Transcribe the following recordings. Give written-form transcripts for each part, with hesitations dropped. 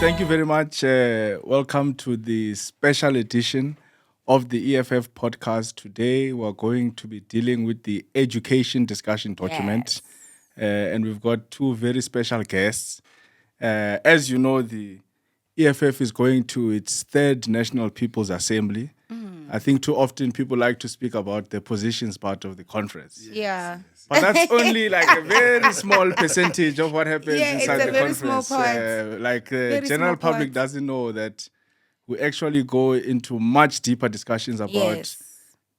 thank you very much. Welcome to the special edition of the EFF podcast. Today, we're going to be dealing with the education discussion document. And we've got two very special guests. As you know, the EFF is going to its third National People's Assembly. I think too often people like to speak about the positions part of the conference. Yeah. But that's only like a very small percentage of what happens inside the very conference. small part. Like the general public doesn't know that we actually go into much deeper discussions about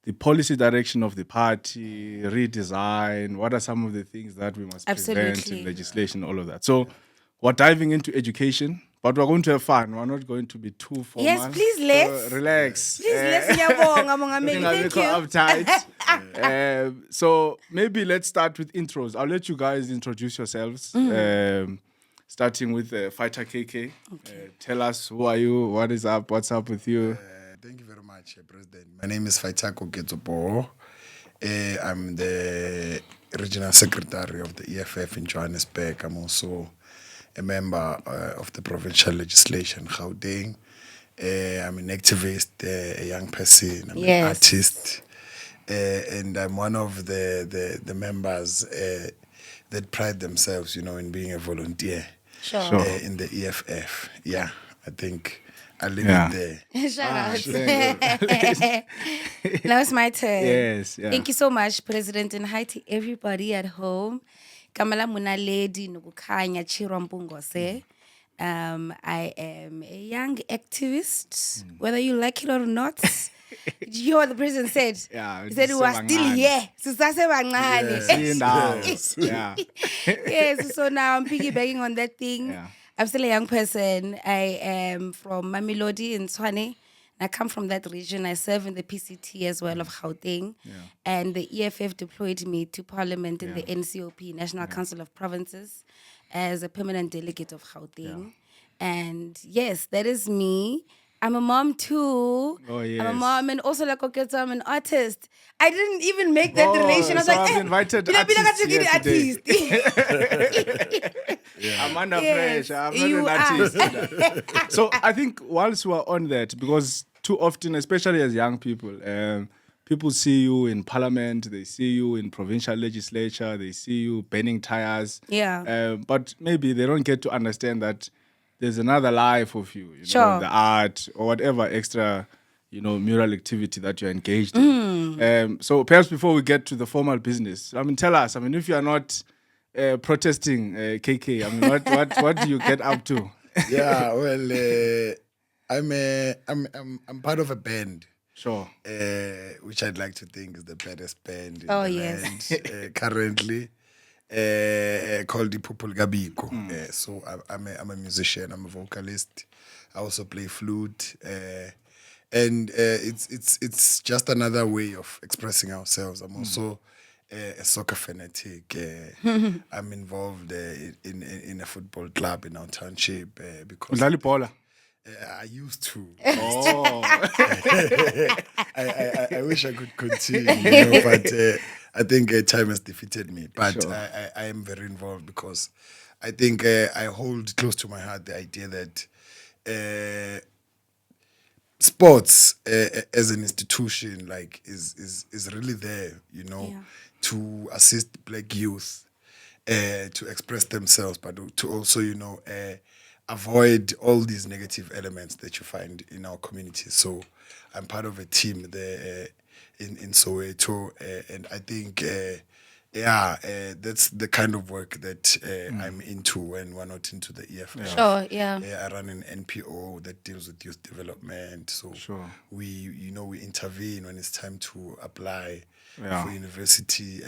the policy direction of the party, redesign, what are some of the things that we must prevent in legislation, all of that. So we're diving into education, but we're going to have fun. We're not going to be too formal. Yes, please let's. So relax. Please let's. Thank you. Uptight. So maybe let's start with intros. I'll let you guys introduce yourselves. Starting with Fighter KK. Tell us, who are you? What is up? What's up with you? Thank you very much, President. My name is Fighter Koketso. I'm the regional secretary of the EFF in Johannesburg. I'm also a member of the provincial legislation, Gauteng. I'm an activist, a young person, I'm an artist, and I'm one of the members that pride themselves, in being a volunteer in the EFF. Yeah, I think I'll leave it there. Shout out. Now it's my turn. Yes. Yeah. Thank you so much, President, and hi to everybody at home. Kamala Naledi Nukukanya Chirwa Mbungose. I am a young activist, whether you like it or not. Did you hear what the president said? Yeah, he said we are still here. Yes, so now I'm piggybacking on that thing. Yeah. I'm still a young person. I am from Mamelodi in Tshwane. I come from that region. I serve in the PCT as well of Gauteng. Yeah. And the EFF deployed me to Parliament in the NCOP, National Council of Provinces, as a permanent delegate of Gauteng. And yes, that is me. I'm a mom too. Oh, yes. I'm a mom and also like Koketso, I'm an artist. I didn't even make that relation. I was so like, I've invited artists here today. I'm under pressure. I'm not an artist. So I think whilst we're on that, because too often, especially as young people, people see you in parliament, they see you in provincial legislature, they see you burning tires. Yeah. But maybe they don't get to understand that there's another life of you, Sure. the art or whatever extra, mural activity that you're engaged in. So perhaps before we get to the formal business, tell us, if you're not protesting, KK, what do you get up to? Yeah, well, I'm part of a band. Sure. Which I'd like to think is the baddest band in Oh, the yes. land, currently. Called the Popol Gabiko. So I'm a musician, I'm a vocalist. I also play flute. And it's just another way of expressing ourselves. I'm also a soccer fanatic. I'm involved in a football club in our township because I used to. Oh. I wish I could continue, but I think time has defeated me. But sure. I am very involved because I think I hold close to my heart the idea that sports as an institution is really there, to assist black youth to express themselves, but to also, avoid all these negative elements that you find in our community. So I'm part of a team there in Soweto, and I think, that's the kind of work that I'm into when we're not into the EFF. Sure, yeah. I run an NPO that deals with youth development. So we intervene when it's time to apply for university,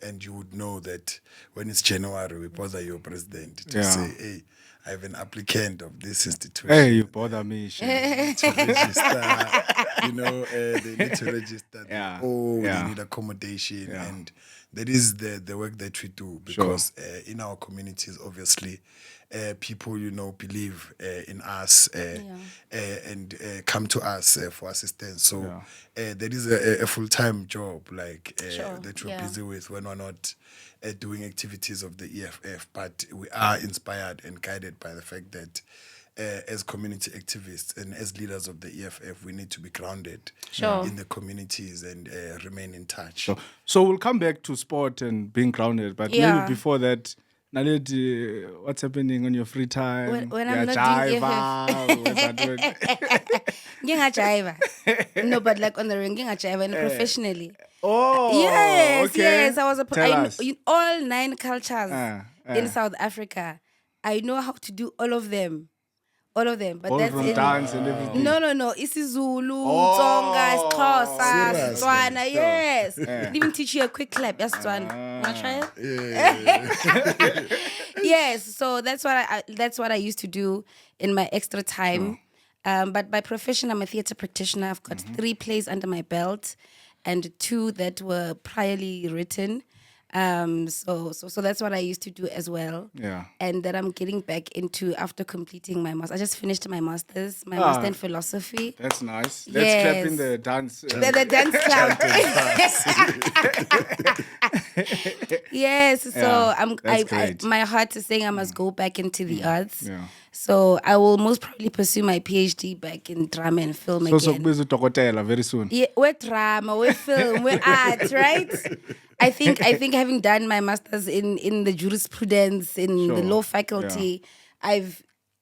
and you would know that when it's January, we bother your president to say, hey, I have an applicant of this institution. Hey, you bother me. To register, they need to register. They need accommodation. And that is the work that we do because in our communities, obviously, people, believe in us and come to us for assistance. So that is a full-time job that we're busy with when we're not doing activities of the EFF, but we are inspired and guided by the fact that as community activists and as leaders of the EFF, we need to be grounded Sure. in the communities and remain in touch. So we'll come back to sport and being grounded, but Yeah. maybe before that, Naledi, what's happening on your free time? When I'm not doing Ngingajiva. No, but like on the ring, ngingajiva and professionally. Oh, Yes, okay. yes. I was Tell us. in all 9 cultures in uh. South Africa. I know how to do all of them. All of them. But Ballroom that's dance and everything. No. IsiZulu, Oh. Tsonga, Xhosa, Serious? Setswana. Sure. Yes. Didn't even teach you a quick clap. Yes, Setswana. Wanna try it? Yes. So that's what I used to do in my extra time. But by profession, I'm a theatre practitioner. I've got 3 plays under my belt, and 2 that were priorly written. So that's what I used to do as well. Yeah. And that I'm getting back into after completing my master's. I just finished my master's, master in philosophy. That's nice. Let's clap in the dance. The dance club. Yes. So my heart is saying I must go back into the arts. Yeah. So I will most probably pursue my PhD back in drama and film So again. Koketso very soon. Yeah, we're drama, we're film, we're art, right? I think having done my master's in the jurisprudence, in the law faculty,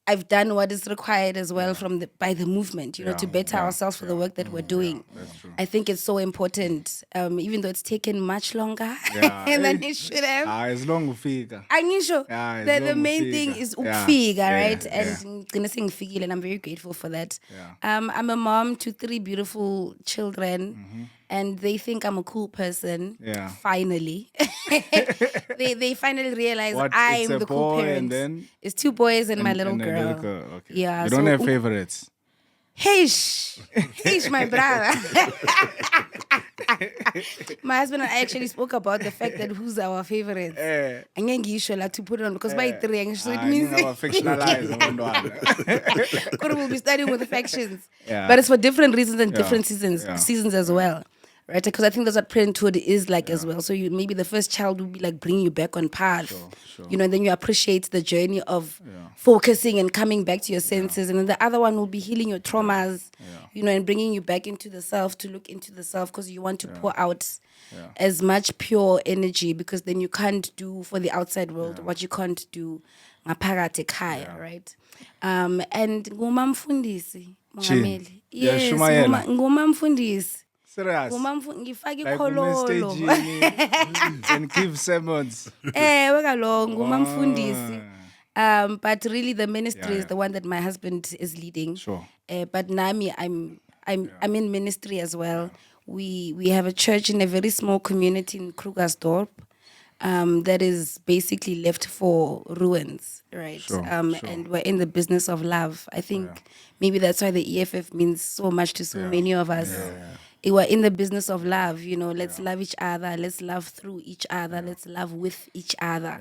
I've done what is required as well by the movement, to better ourselves for the work that we're doing. That's true. I think it's so important, even though it's taken much longer than it should have. As long ufika. The main thing is ukufika, right? And and I'm very grateful for that. I'm a mom to 3 beautiful children, and they think I'm a cool person. Finally, they finally realize I'm the cool parent. And then it's 2 boys and my little girl. Okay. Yeah, you don't have favorites. Heish, my brother. My husband and I actually spoke about the fact that who's our favorites. And to put it on because by 3, so it means we'll be starting with the factions. But it's for different reasons and different seasons as well. Right, because I think that's what parenthood is like as well. So maybe the first child will be like bringing you back on path, sure. And then you appreciate the journey of focusing and coming back to your senses, and then the other one will be healing your traumas, and bringing you back into the self to look into the self because you want to pour out as much pure energy because then you can't do for the outside world what you can't do ngaphakathi ekhaya, right? And ngumamfundisi, mongameli. Yes, ngumamfundisi. Serious. Ngifaka Like ikhololo. And give sermons. But really the ministry is the one that my husband is leading. Sure. But Nami, I'm in ministry as well. We have a church in a very small community in Krugersdorp that is basically left for ruins, right? Sure. And we're in the business of love. I think maybe that's why the EFF means so much to so many of us. We're in the business of love, let's love each other, let's love through each other, let's love with each other.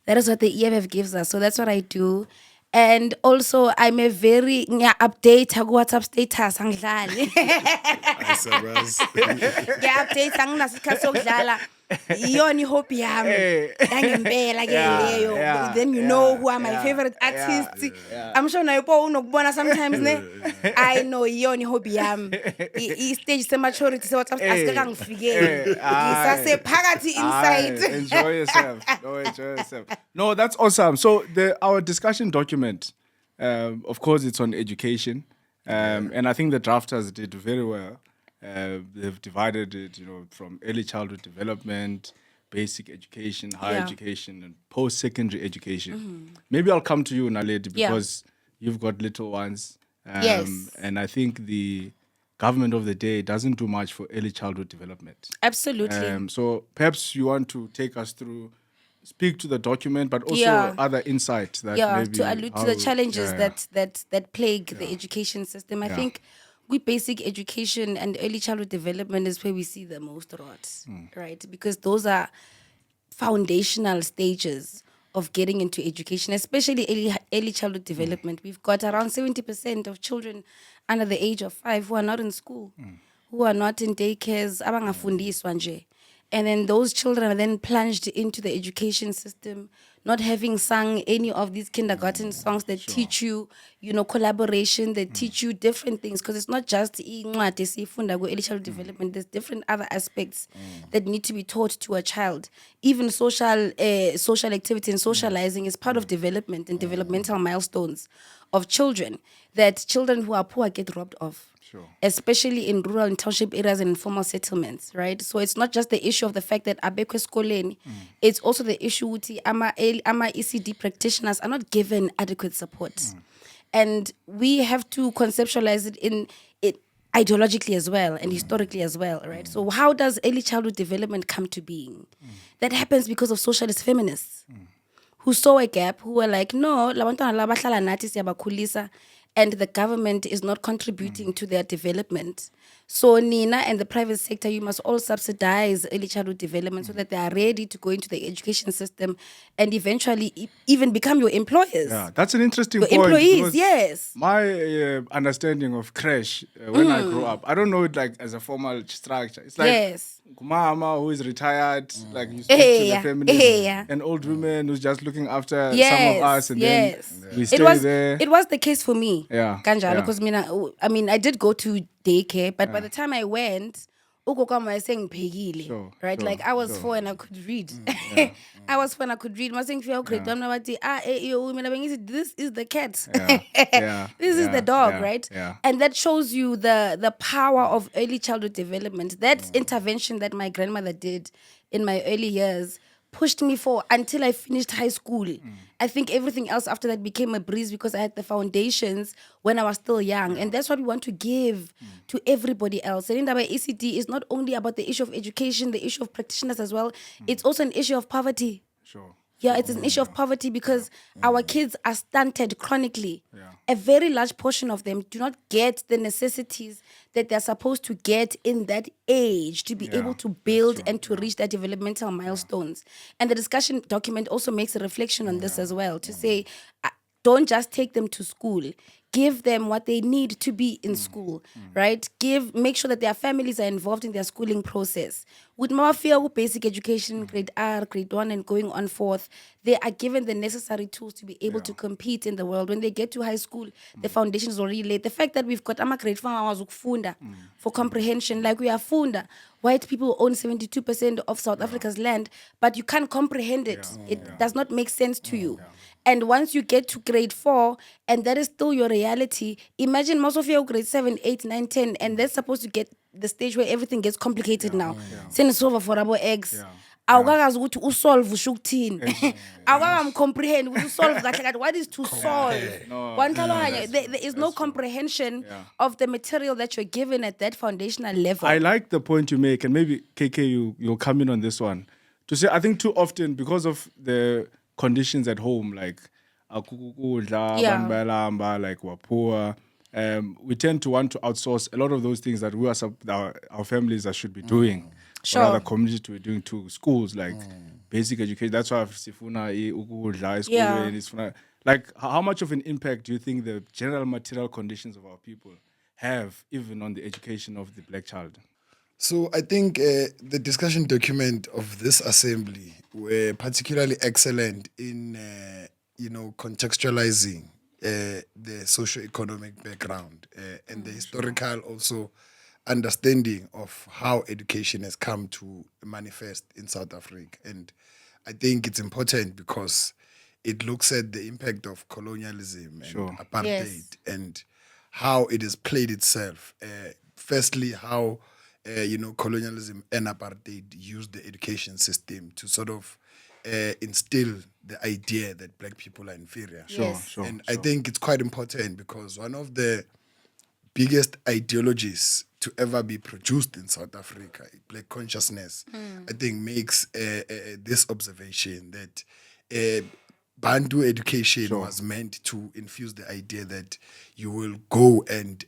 That is what the EFF gives us. So that's what I do. And also, I'm a very update WhatsApp status. Update anginasikhathi Yoni hope yami. Then you know who are my favorite artists. I'm sure na yupo unokubona sometimes ne. I know yoni hope yami. Stage se maturity se WhatsApp asikaka ngifikele. Isase phakathi inside. Enjoy yourself. No, that's awesome. So our discussion document, of course, it's on education, and I think the drafters did very well. They've divided it, from early childhood development, basic education, higher education, and post-secondary education. Maybe I'll come to you, Naledi, because you've got little ones. Yes. And I think the government of the day doesn't do much for early childhood development. Absolutely. So perhaps you want to take us through, speak to the document, but also other insights that maybe to allude to the challenges that plague the education system. I think basic education and early childhood development is where we see the most rot, right? Because those are foundational stages of getting into education, especially early childhood development. We've got around 70% of children under the age of 5 who are not in school, who are not in daycares, abangafundiswa nje. And then those children are then plunged into the education system not having sung any of these kindergarten songs that teach you, collaboration, that teach you different things. Because it's not just incwadi siyifunda ku-early childhood development. There's different other aspects that need to be taught to a child. Even social activity and socializing is part of development and developmental milestones of children that children who are poor get robbed of. Sure. Especially in rural and township areas and informal settlements, right? So it's not just the issue of the fact that abekwe eskoleni, it's also the issue uthi ama ECD practitioners are not given adequate support. And we have to conceptualize it in it ideologically as well and historically as well, right? So how does early childhood development come to being? That happens because of socialist feminists who saw a gap, who were like, no, la bantwana la bahlala nathi siyabakhulisa, and the government is not contributing to their development. So Nina and the private sector, you must all subsidize early childhood development so that they are ready to go into the education system and eventually even become your employers. Yeah, that's an interesting Your point. employees, because yes. My understanding of crash when I grew up, I don't know it like as a formal structure. It's like Yes. mama who is retired, like you speak to the family, and old women who's just looking after some of us, and then we stay there. It was the case for me. Yeah, Kanjalo, yeah. because I mean, I did go to daycare, but by the time I went, ugogo was saying pegile, Sure, right? sure, Like I was sure. 4 and I could read. I was 4 and I could read. I saying grade this is the cat. Yeah, This is the dog, yeah, right? yeah. And that shows you the power of early childhood development. That intervention that my grandmother did in my early years pushed me for until I finished high school. I think everything else after that became a breeze because I had the foundations when I was still young. And that's what we want to give to everybody else. And in the way, ECD is not only about the issue of education, the issue of practitioners as well. It's also an issue of poverty. Sure. Yeah, it's an issue of poverty because our kids are stunted chronically. A very large portion of them do not get the necessities that they're supposed to get in that age to be able to build and to reach their developmental milestones. And the discussion document also makes a reflection on this as well, to say, don't just take them to school. Give them what they need to be in school, right? Make sure that their families are involved in their schooling process. With Mawafia, basic education, grade R, grade 1, and going on forth, they are given the necessary tools to be able to compete in the world. When they get to high school, the foundation is already laid. The fact that we've got grade 5 for comprehension, like we are funda, white people own 72% of South Africa's land, but you can't comprehend it. It does not make sense to you. And once you get to grade 4, and that is still your reality, imagine most of your grade 7, 8, 9, 10, and that's supposed to get the stage where everything gets complicated now. Senisolve for our eggs. Awukakazi ukuthi usolve usho ukuthini. Awukakamcomprehend ukuthi usolve kahle kahle. What is to solve? There is no comprehension of the material that you're given at that foundational level. I like the point you make, and maybe KK, you'll come in on this one. To say, I think too often, because of the conditions at home, like abantu bayalamba, like we're poor, we tend to want to outsource a lot of those things that our families should be doing. Sure. Or other communities to be doing to schools, like basic education. That's why sifuna ukudla like how much of an impact do you think the general material conditions of our people have even on the education of the black child? So I think the discussion document of this assembly were particularly excellent in contextualizing the socio-economic background and the historical also understanding of how education has come to manifest in South Africa. And I think it's important because it looks at the impact of colonialism and apartheid and how it has played itself. Firstly, how colonialism and apartheid used the education system to sort of instill the idea that black people are inferior. I think it's quite important because one of the biggest ideologies to ever be produced in South Africa, black consciousness, I think makes this observation that Bantu education was meant to infuse the idea that you will go and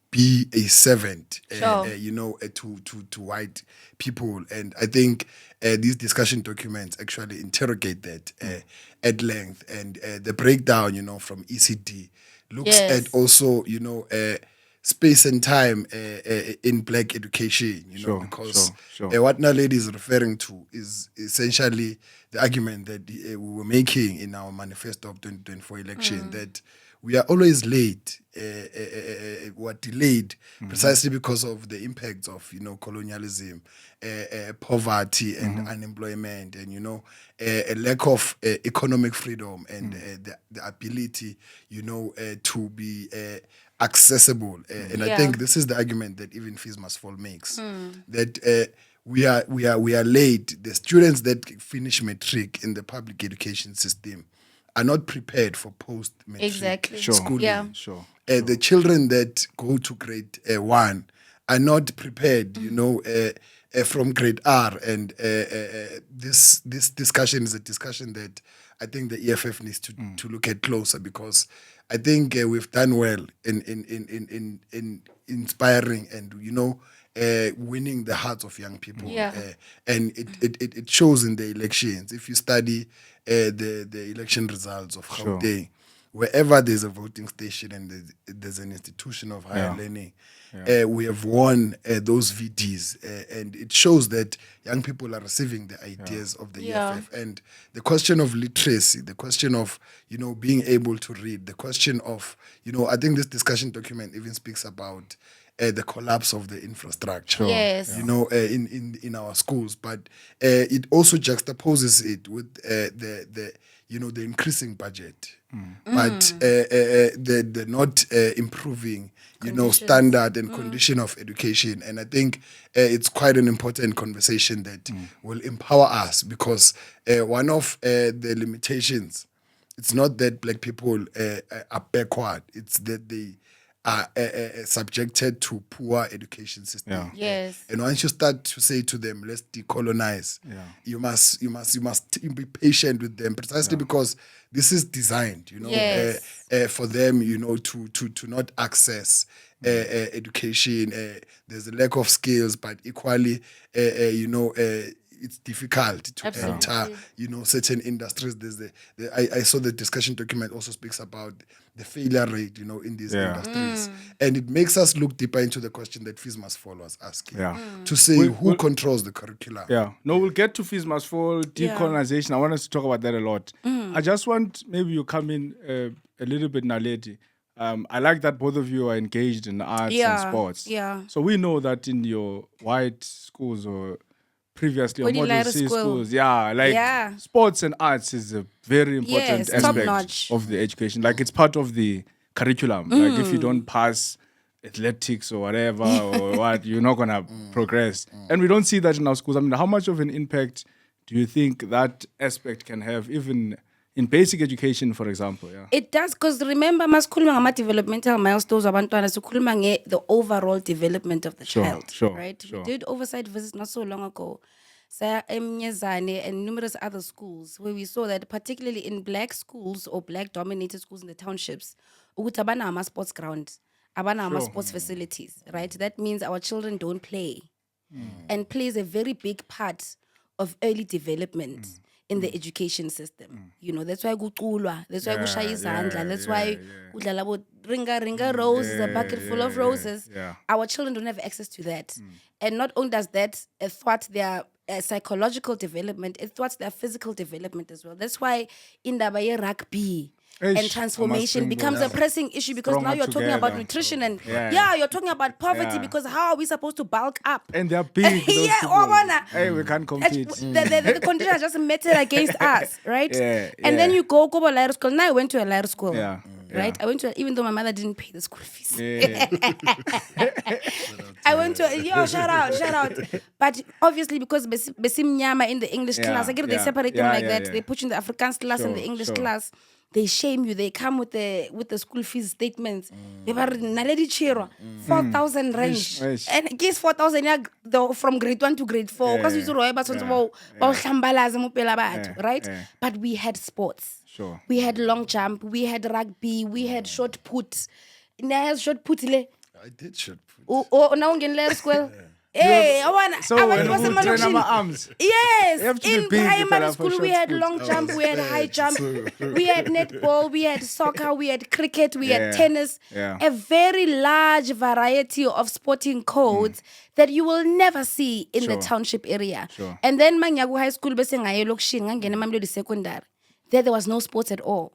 be a servant, to white people. And I think these discussion documents actually interrogate that at length. And the breakdown, from ECD looks at also, space and time in black education, Sure, because sure. what Naledi is referring to is essentially the argument that we were making in our manifesto of 2024 election, that we are always late, were delayed precisely because of the impacts of colonialism, poverty and unemployment, and a lack of economic freedom and the ability to be accessible. And I think this is the argument that even Fees Must Fall makes, that we are late. The students that finish matric in the public education system are not prepared for post-matric schooling. Yeah. Sure. The children that go to grade 1 are not prepared, from grade R. And this discussion is a discussion that I think the EFF needs to look at closer, because I think we've done well in inspiring and winning the hearts of young people. Yeah. And it shows in the elections. If you study the election results of Gauteng, wherever there's a voting station and there's an institution of higher learning, we have won those VDs, and it shows that young people are receiving the ideas of the EFF. And the question of literacy, the question of being able to read, the question of I think this discussion document even speaks about the collapse of the infrastructure, Yes. in our schools, but it also juxtaposes it with the increasing budget, but the not improving standard and condition of education. And I think it's quite an important conversation that will empower us, because one of the limitations, it's not that black people are backward, it's that they are subjected to poor education system. Yeah. Yes. And once you start to say to them, let's decolonize, you must be patient with them, precisely because this is designed, for them, to not access education. There's a lack of skills, but equally, it's difficult to enter, certain industries. I saw the discussion document also speaks about the failure rate, in these industries. And it makes us look deeper into the question that Fees Must Fall was asking, to say who controls the curriculum. Yeah. No, we'll get to Fees Must Fall, decolonization. I want us to talk about that a lot. I just want, maybe you come in a little bit, Naledi. I like that both of you are engaged in arts and sports. Yeah. So we know that in your white schools or previously or Model model C school. schools, sports and arts is a very important Yes, top aspect notch. of the education. Like, it's part of the curriculum. Like, if you don't pass athletics or whatever or what, you're not gonna progress. And we don't see that in our schools. I mean, how much of an impact do you think that aspect can have, even in basic education, for example? It does, because remember, masikhuluma ngama-developmental milestones abantwana, sikhuluma the overall development of the child, right? We did oversight visits not so long ago, Saya Emnyezane and numerous other schools, where we saw that particularly in black schools or black-dominated schools in the townships, ukuthi abana ama-sports grounds, abana ama-sports facilities, right? That means our children don't play. And play is a very big part of early development in the education system. That's why kuculwa, that's why kushaya izandla, that's why kudlala bo ringa roses, a bucket full of roses. Our children don't have access to that. And not only does that thwart their psychological development, it thwarts their physical development as well. That's why in the rugby and transformation becomes a pressing issue, because now you're talking about nutrition and you're talking about poverty, because how are we supposed to bulk up? And they're big. Hey, we can't compete. The condition has just met it against us, right? And then you go to a Lyra school. Now I went to a Lyra school. Right? I went to, even though my mother didn't pay the school fees. I went to, shout out. But obviously, because Besim Nyama in the English class, they separate them like that. They put you in the Afrikaans class and the English class. They shame you. They come with the school fees statements. They were Naledi Chirwa, 4,000 range. And guess 4,000 from grade 1 to grade 4. Because right? But we had sports. Sure. We had long jump. We had rugby. We had shot put. I had shot put. I did shot put. Oh, now in Lair School. Hey, I want. So I when want we train our arms. Yes, You have to be in big, primary fella, for school we short had sports. long jump, we had high jump, we had netball, we had soccer, we had cricket, we had tennis. Yeah. A very large variety of sporting codes that you will never see in the Sure. township area. Sure. And then Manyagu High School, bese ngaye lokishini, ngangena Mamelodi Secondary. There was no sports at all.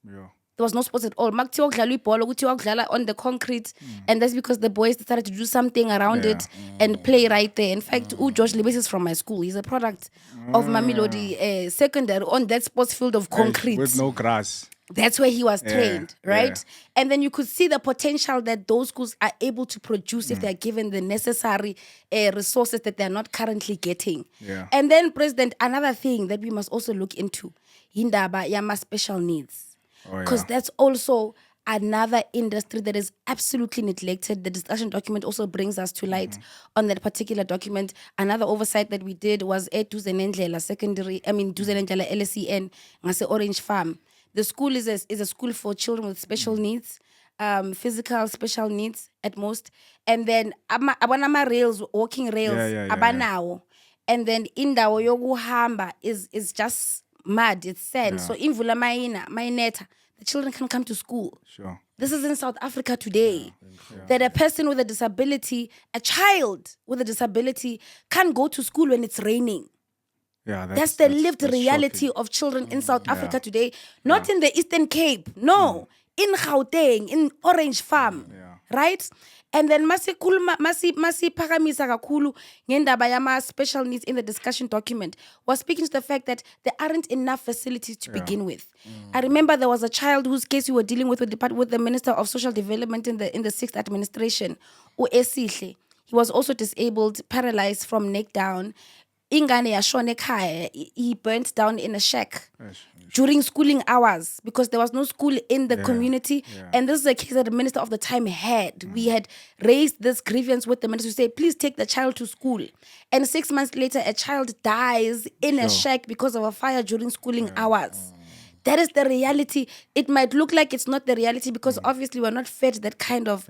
Yeah. There was no sports at all. Makuthiwa kudlalwa ibhola, kuthiwa kudlala on the concrete, and that's because the boys decided to do something around it and play right there. In fact, George Libes is from my school. He's a product of Mamelodi Secondary on that sports field of concrete. With no grass. That's where he was trained, right? yeah. And then you could see the potential that those schools are able to produce if they're given the necessary resources that they're not currently getting. Yeah. And then, President, another thing that we must also look into, Hindaba Yama special needs. Because that's also another industry that is absolutely neglected. The discussion document also brings us to light on that particular document. Another oversight that we did was at Duzenendlela Duzenendlela LSEN, ngase Orange Farm. The school is a school for children with special needs, physical special needs at most. And then abanama rails, walking rails, abanawo. And then indawo yokuhamba is just mud, it's sand. So imvula mayineta, the children can come to school. Sure. This is in South Africa today. That a person with a disability, a child with a disability, can't go to school when it's raining. Yeah, that's the lived reality of children in South Africa today. Not in the Eastern Cape, no. In Gauteng, in Orange Farm, right? And then masi pakamisa kakhulu ngendaba yama special needs in the discussion document was speaking to the fact that there aren't enough facilities to begin with. I remember there was a child whose case we were dealing with the Minister of Social Development in the 6th administration, Sihle. He was also disabled, paralyzed from neck down. Ingane yashone ekhaya, he burnt down in a shack during schooling hours because there was no school in the community. And this is a case that the minister of the time had. We had raised this grievance with the minister to say, please take the child to school. And 6 months later, a child dies in a shack because of a fire during schooling hours. That is the reality. It might look like it's not the reality because obviously we're not fed that kind of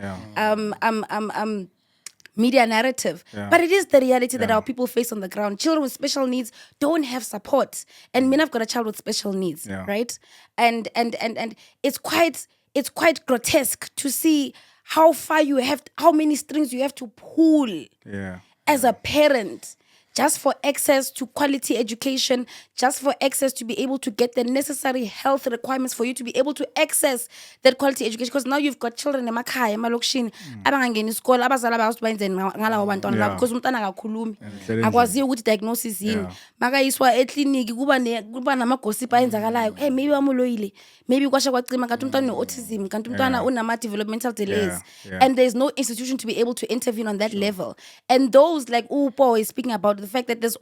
media narrative. But it is the reality that our people face on the ground. Children with special needs don't have support. And I've got a child with special needs, right? And it's quite grotesque to see how many strings you have to pull as a parent just for access to quality education, just for access to be able to get the necessary health requirements for you to be able to access that quality education. Because now you've got children emakhaya, emalokishini, abangangeni isikole, abazali bayazi ukuthi bayenzeni ngalawo bantwana labo because umntwana akakhulumi. Akwaziyo ukuthi diagnosis yini. Makayiswa ekliniki kuba nama-gossip ayenzakalayo. Hey, maybe wamuloyile. Maybe kwasha kwacima kanti umntwana ne-autism, kanti umntwana unama-developmental delays. And there's no institution to be able to intervene on that level. And those like Poho is speaking about the fact that there's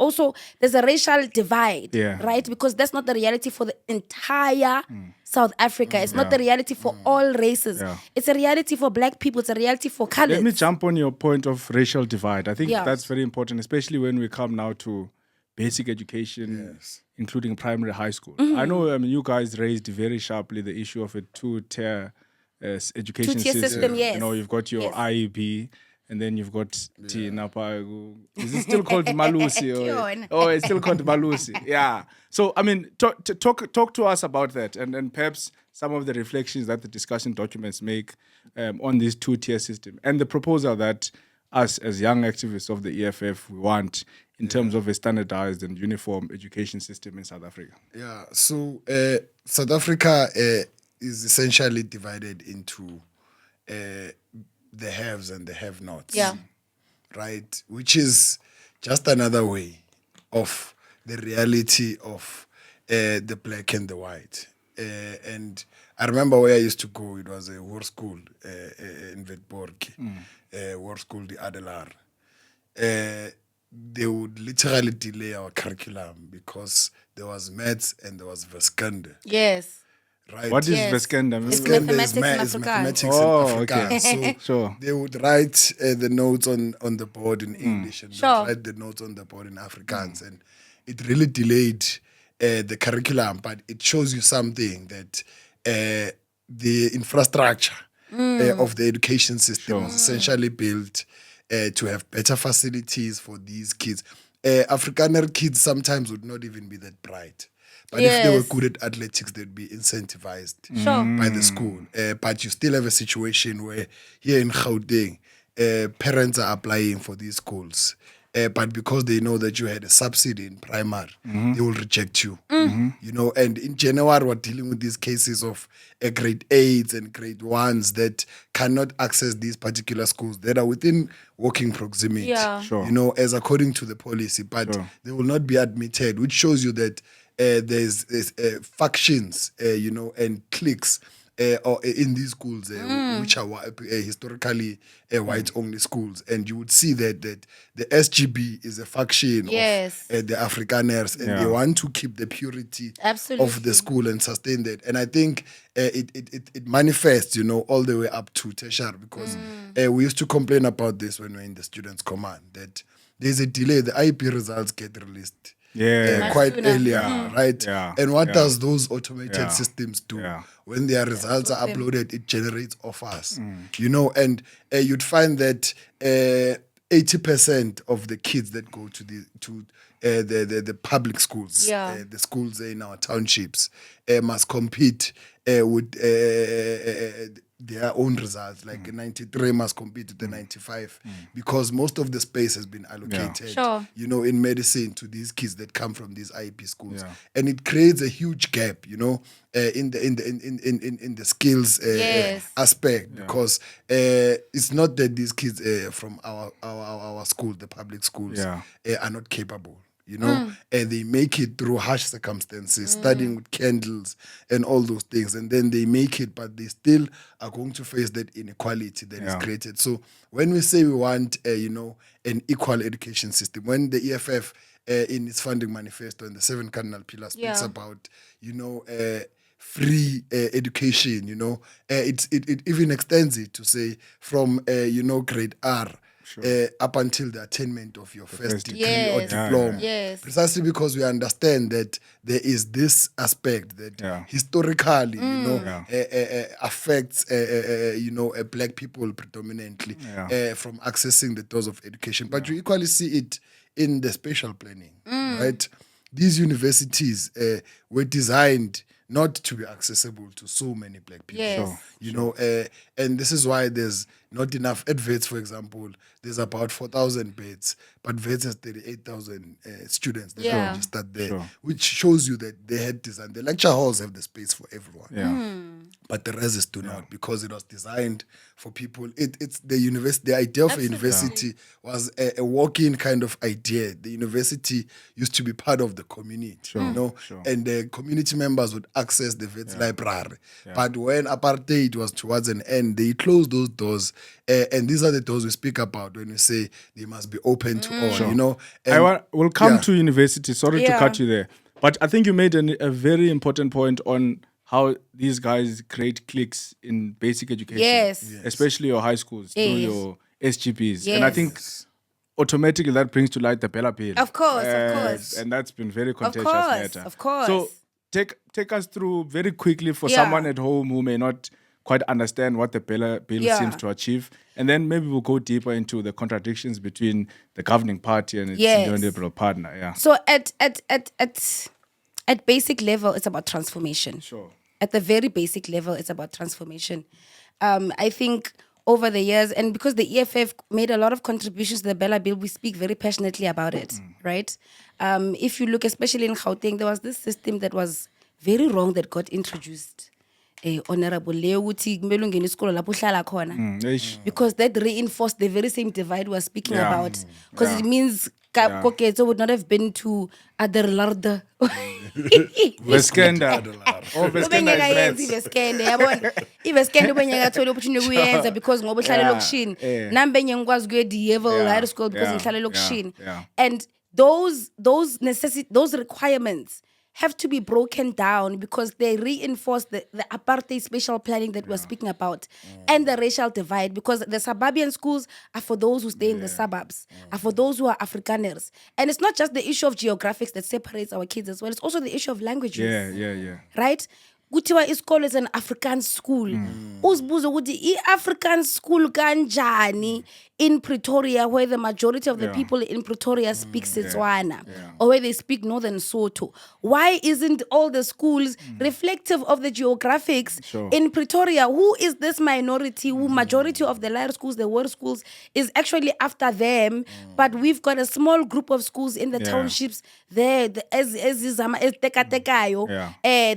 a racial divide, right? Because that's not the reality for the entire South Africa. It's not the reality for all races. It's a reality for black people. It's a reality for colors. Let me jump on your point of racial divide. I think that's very important, especially when we come now to basic education, including primary high school. I know you guys raised very sharply the issue of a two-tier education system. Yes. You know, you've got your IEB, and then you've got Tinapa. Is it still called Malusi? Or it's still called Malusi. Yeah. So, I mean, talk to us about that and perhaps some of the reflections that the discussion documents make on this two-tier system and the proposal that us as young activists of the EFF we want in terms of a standardized and uniform education system in South Africa. Yeah. So, South Africa is essentially divided into the haves and the have-nots. Yeah. Right? Which is just another way of the reality of the black and the white. And I remember where I used to go. It was a war school in Witborg, war school, the Adelar. They would literally delay our curriculum because there was maths and there was Wiskunde. Yes. Right. What is Wiskunde? It's Mathematics in Afrikaans. Okay. So they would write the notes on the board in English and write the notes on the board in Afrikaans. And it really delayed the curriculum, but it shows you something that the infrastructure of the education system was essentially built to have better facilities for these kids. Afrikaner kids sometimes would not even be that bright. But if they were good at athletics, they'd be incentivized by the school. But you still have a situation where here in Gauteng, parents are applying for these schools. But because they know that you had a subsidy in primary, they will reject you. You know, and in January, we're dealing with these cases of grade 8s and grade 1s that cannot access these particular schools that are within walking proximity. Yeah. Sure. You know, as according to the policy, but they will not be admitted, which shows you that there's factions, you know, and cliques or in these schools, which are historically white-only schools, and you would see that the SGB is a faction of the Afrikaners, and they want to keep the purity of the school and sustain that. And I think it manifests, you know, all the way up to tertiary, because we used to complain about this when we were in the students' command, that there's a delay. The IEP results get released quite earlier, right? And what does those automated systems do? When their results are uploaded, it generates offers, you know, and you'd find that 80% of the kids that go to the public schools, the schools in our townships, must compete with their own results. Like 93 must compete with the 95 because most of the space has been allocated, you know, in medicine to these kids that come from these IEP schools, and it creates a huge gap, you know, in the skills aspect, because it's not that these kids from our school, the public schools, are not capable. You know, and they make it through harsh circumstances, studying with candles and all those things. And then they make it, but they still are going to face that inequality that is created. So when we say we want, you know, an equal education system, when the EFF in its funding manifesto and the 7 cardinal pillars speaks about, you know, free education, you know, it even extends it to say from, you know, grade R, up until the attainment of your first degree or diploma. Precisely because we understand that there is this aspect that historically, you know, affects, you know, black people predominantly from accessing the doors of education. But you equally see it in the spatial planning, right? These universities were designed not to be accessible to so many black people. You know, and this is why there's not enough at Wits, for example. There's about 4,000 beds, but Wits has 38,000 students that are registered there, which shows you that they had designed. The lecture halls have the space for everyone, but the rest do not, because it was designed for people. It's the university. The idea of a university was a walk-in kind of idea. The university used to be part of the community, you know, and the community members would access the Wits library. But when apartheid was towards an end, they closed those doors, and these are the doors we speak about when we say they must be open to all, you know. And we'll come to university. Sorry to cut you there. But I think you made a very important point on how these guys create cliques in basic education, especially your high schools, through your SGPs. And I think automatically that brings to light the Bella Bill. Of course. And that's been very contentious matter. Of course. So take us through very quickly for someone at home who may not quite understand what the Bella Bill seems to achieve. And then maybe we'll go deeper into the contradictions between the governing party and its neoliberal partner. So at basic level, it's about transformation. At the very basic level, it's about transformation. I think over the years, and because the EFF made a lot of contributions to the Bella Bill, we speak very passionately about it, right? If you look, especially in Gauteng, there was this system that was very wrong that got introduced. Honorable Leuti, because that reinforced the very same divide we're speaking about. Because it means Koketso would not have been to Aderlarda. Veskenda. Because high school because and those requirements have to be broken down because they reinforce the apartheid spatial planning that we're speaking about and the racial divide, because the suburban schools are for those who stay in the suburbs, are for those who are Afrikaners. And it's not just the issue of geographics that separates our kids as well. It's also the issue of languages. Right? kuthiwa isikole is an African school. Uzibuze ukuthi i-African school kanjani in Pretoria, where the majority of the people in Pretoria speak Setswana, or where they speak Northern Sotho. Why isn't all the schools reflective of the geographics in Pretoria? Who is this minority? Who majority of the Lyre schools, the world schools, is actually after them, but we've got a small group of schools in the townships there,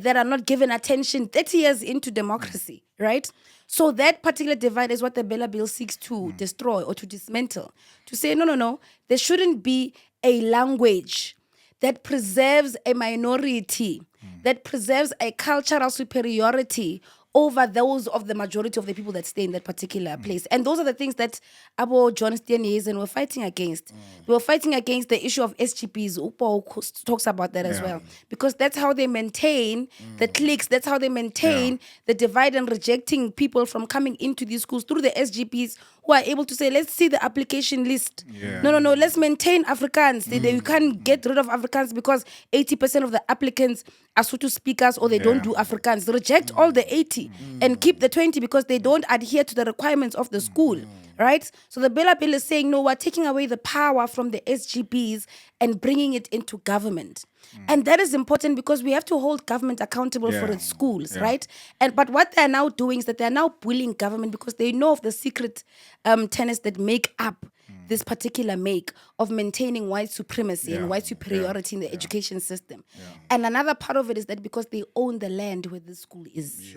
that are not given attention 30 years into democracy, right? So that particular divide is what the Bella Bill seeks to destroy or to dismantle. To say, no, there shouldn't be a language that preserves a minority, that preserves a cultural superiority over those of the majority of the people that stay in that particular place. And those are the things that Abo John Steenhuisen were fighting against. They were fighting against the issue of SGPs. Upo talks about that as well. Because that's how they maintain the cliques. That's how they maintain the divide and rejecting people from coming into these schools through the SGPs, who are able to say, let's see the application list. No, let's maintain Afrikaans. You can't get rid of Afrikaans because 80% of the applicants are Sotho speakers or they don't do Afrikaans. Reject all the 80 and keep the 20 because they don't adhere to the requirements of the school, right? So the Bella Bill is saying, no, we're taking away the power from the SGPs and bringing it into government. And that is important because we have to hold government accountable for its schools, right? But what they're now doing is that they're now bullying government because they know of the secret tenets that make up this particular make of maintaining white supremacy and white superiority in the education system. And another part of it is that because they own the land where the school is.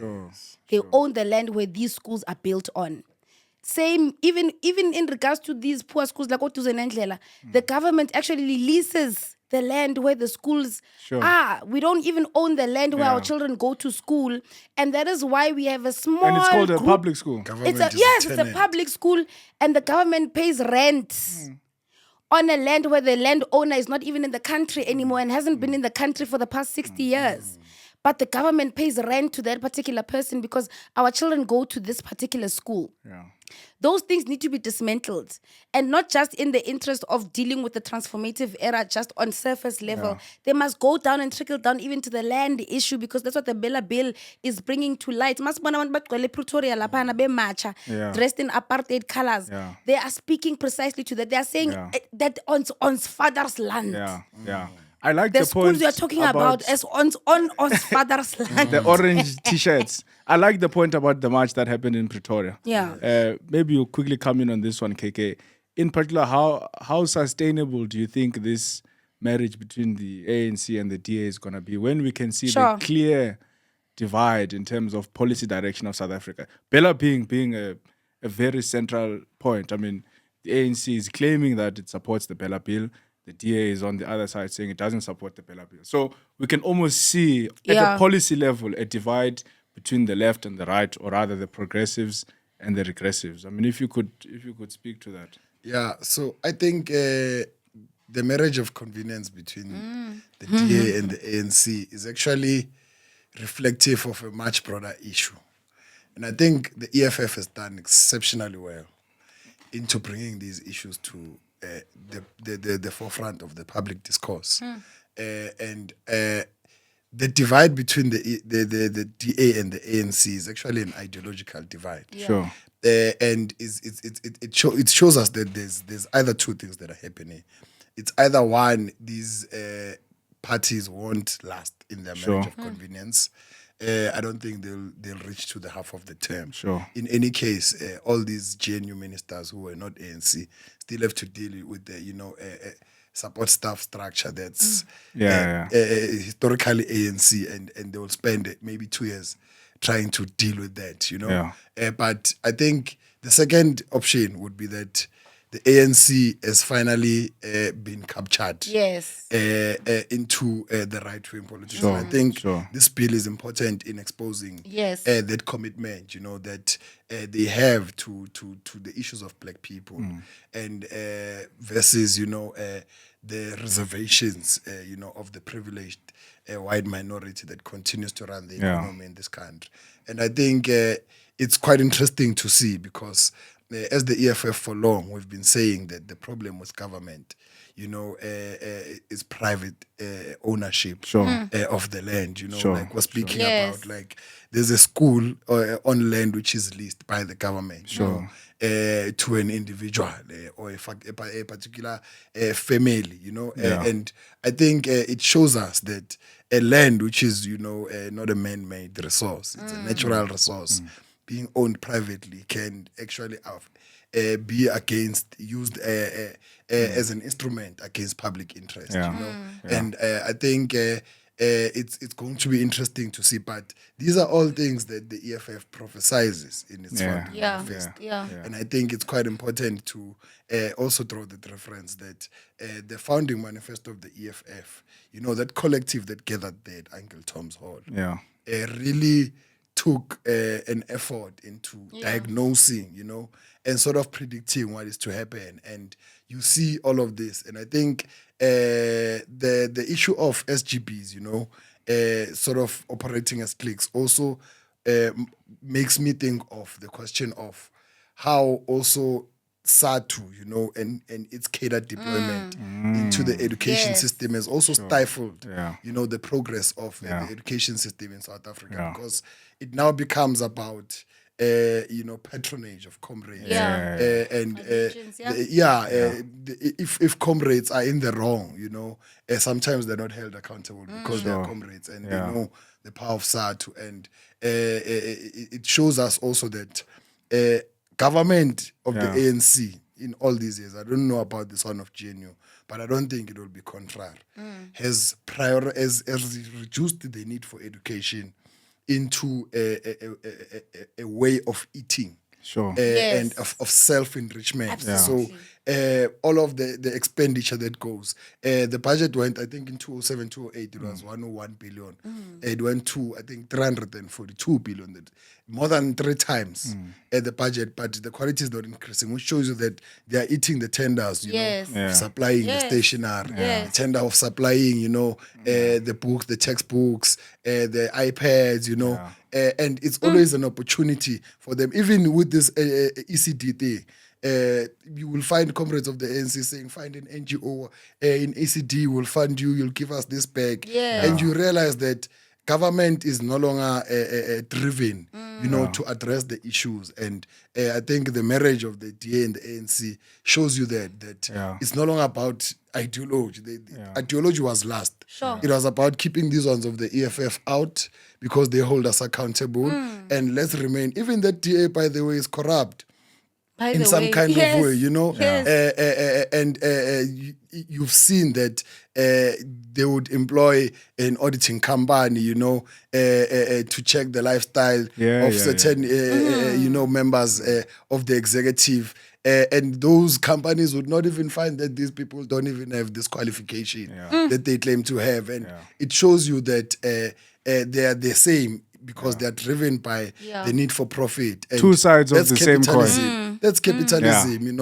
They own the land where these schools are built on. Same, even in regards to these poor schools like Otuze Nendlela, the government actually leases the land where the schools are. We don't even own the land where our children go to school. And that is why we have a small And it's called a group. public school. It's a public school, and the government pays rent on a land where the landowner is not even in the country anymore and hasn't been in the country for the past 60 years. But the government pays rent to that particular person because our children go to this particular school. Those things need to be dismantled, and not just in the interest of dealing with the transformative era just on surface level. They must go down and trickle down even to the land issue, because that's what the Bella Bill is bringing to light. Pretoria dressed in apartheid colors. They are speaking precisely to that. They are saying that on father's land. I like the the schools point you're talking about as on father's land. the orange t-shirts. I like the point about the march that happened in Pretoria. Maybe you'll quickly come in on this one, KK. In particular, how sustainable do you think this marriage between the ANC and the DA is going to be when we can see the clear divide in terms of policy direction of South Africa? Bella being a very central point. I mean, the ANC is claiming that it supports the Bella Bill. The DA is on the other side saying it doesn't support the Bella Bill. So we can almost see at a policy level a divide between the left and the right, or rather the progressives and the regressives. I mean, if you could speak to that. Yeah, so I think the marriage of convenience between the DA and the ANC is actually reflective of a much broader issue. And I think the EFF has done exceptionally well into bringing these issues to the forefront of the public discourse. And the divide between the DA and the ANC is actually an ideological divide. And it shows us that there's either two things that are happening. It's either one, these parties won't last in their marriage of convenience. I don't think they'll reach to the half of the term. In any case, all these GNU ministers who were not ANC still have to deal with the support staff structure that's historically ANC, and they will spend maybe 2 years trying to deal with that. But I think the second option would be that the ANC has finally been captured into the right-wing politics. And I think this bill is important in exposing that commitment, that they have to the issues of black people and versus, the reservations, of the privileged white minority that continues to run the economy in this country. And I think it's quite interesting to see, because as the EFF for long, we've been saying that the problem with government, is private ownership of the land. Like we're speaking Yes. about, like there's a school on land which is leased by the government. To an individual or a particular family. And I think it shows us that a land which is, not a man-made resource, it's a natural resource, being owned privately can actually be used as an instrument against public interest. And I think it's going to be interesting to see. But these are all things that the EFF prophesizes in its founding manifesto. And I think it's quite important to also draw that reference that the founding manifesto of the EFF, that collective that gathered there at Uncle Tom's Hall, really took an effort into diagnosing, and sort of predicting what is to happen. And you see all of this. And I think the issue of SGBs, sort of operating as cliques, also makes me think of the question of how also SATU, and its catered deployment into the education system has also stifled, the progress of the education system in South Africa, because it now becomes about patronage of comrades. And if comrades are in the wrong, sometimes they're not held accountable because they're comrades and they know the power of SATU. And it shows us also that government of the ANC in all these years, I don't know about this one of GNU, but I don't think it will be contrary, has reduced the need for education into a way of eating. And of self-enrichment. Absolutely. So all of the expenditure that goes, the budget went, I think in 2007, 2008, it was 101 billion. It went to, I think, 342 billion, more than 3 times the budget, but the quality is not increasing, which shows you that they are eating the tenders, of supplying the stationery, the tender of supplying, the books, the textbooks, the iPads, and it's always an opportunity for them. Even with this ECD thing, you will find comrades of the ANC saying, find an NGO in ECD, will fund you, you'll give us this bag. And you realize that government is no longer driven, to address the issues. And I think the marriage of the DA and the ANC shows you that it's no longer about ideology. The ideology was last. It was about keeping these ones of the EFF out because they hold us accountable. And let's remain. Even that DA, by the way, is corrupt. In some kind of way, and you've seen that they would employ an auditing company, to check the lifestyle of certain, members of the executive. And those companies would not even find that these people don't even have this qualification that they claim to have. And it shows you that they are the same because they are driven by the need for profit. And two sides of the same coin. That's capitalism,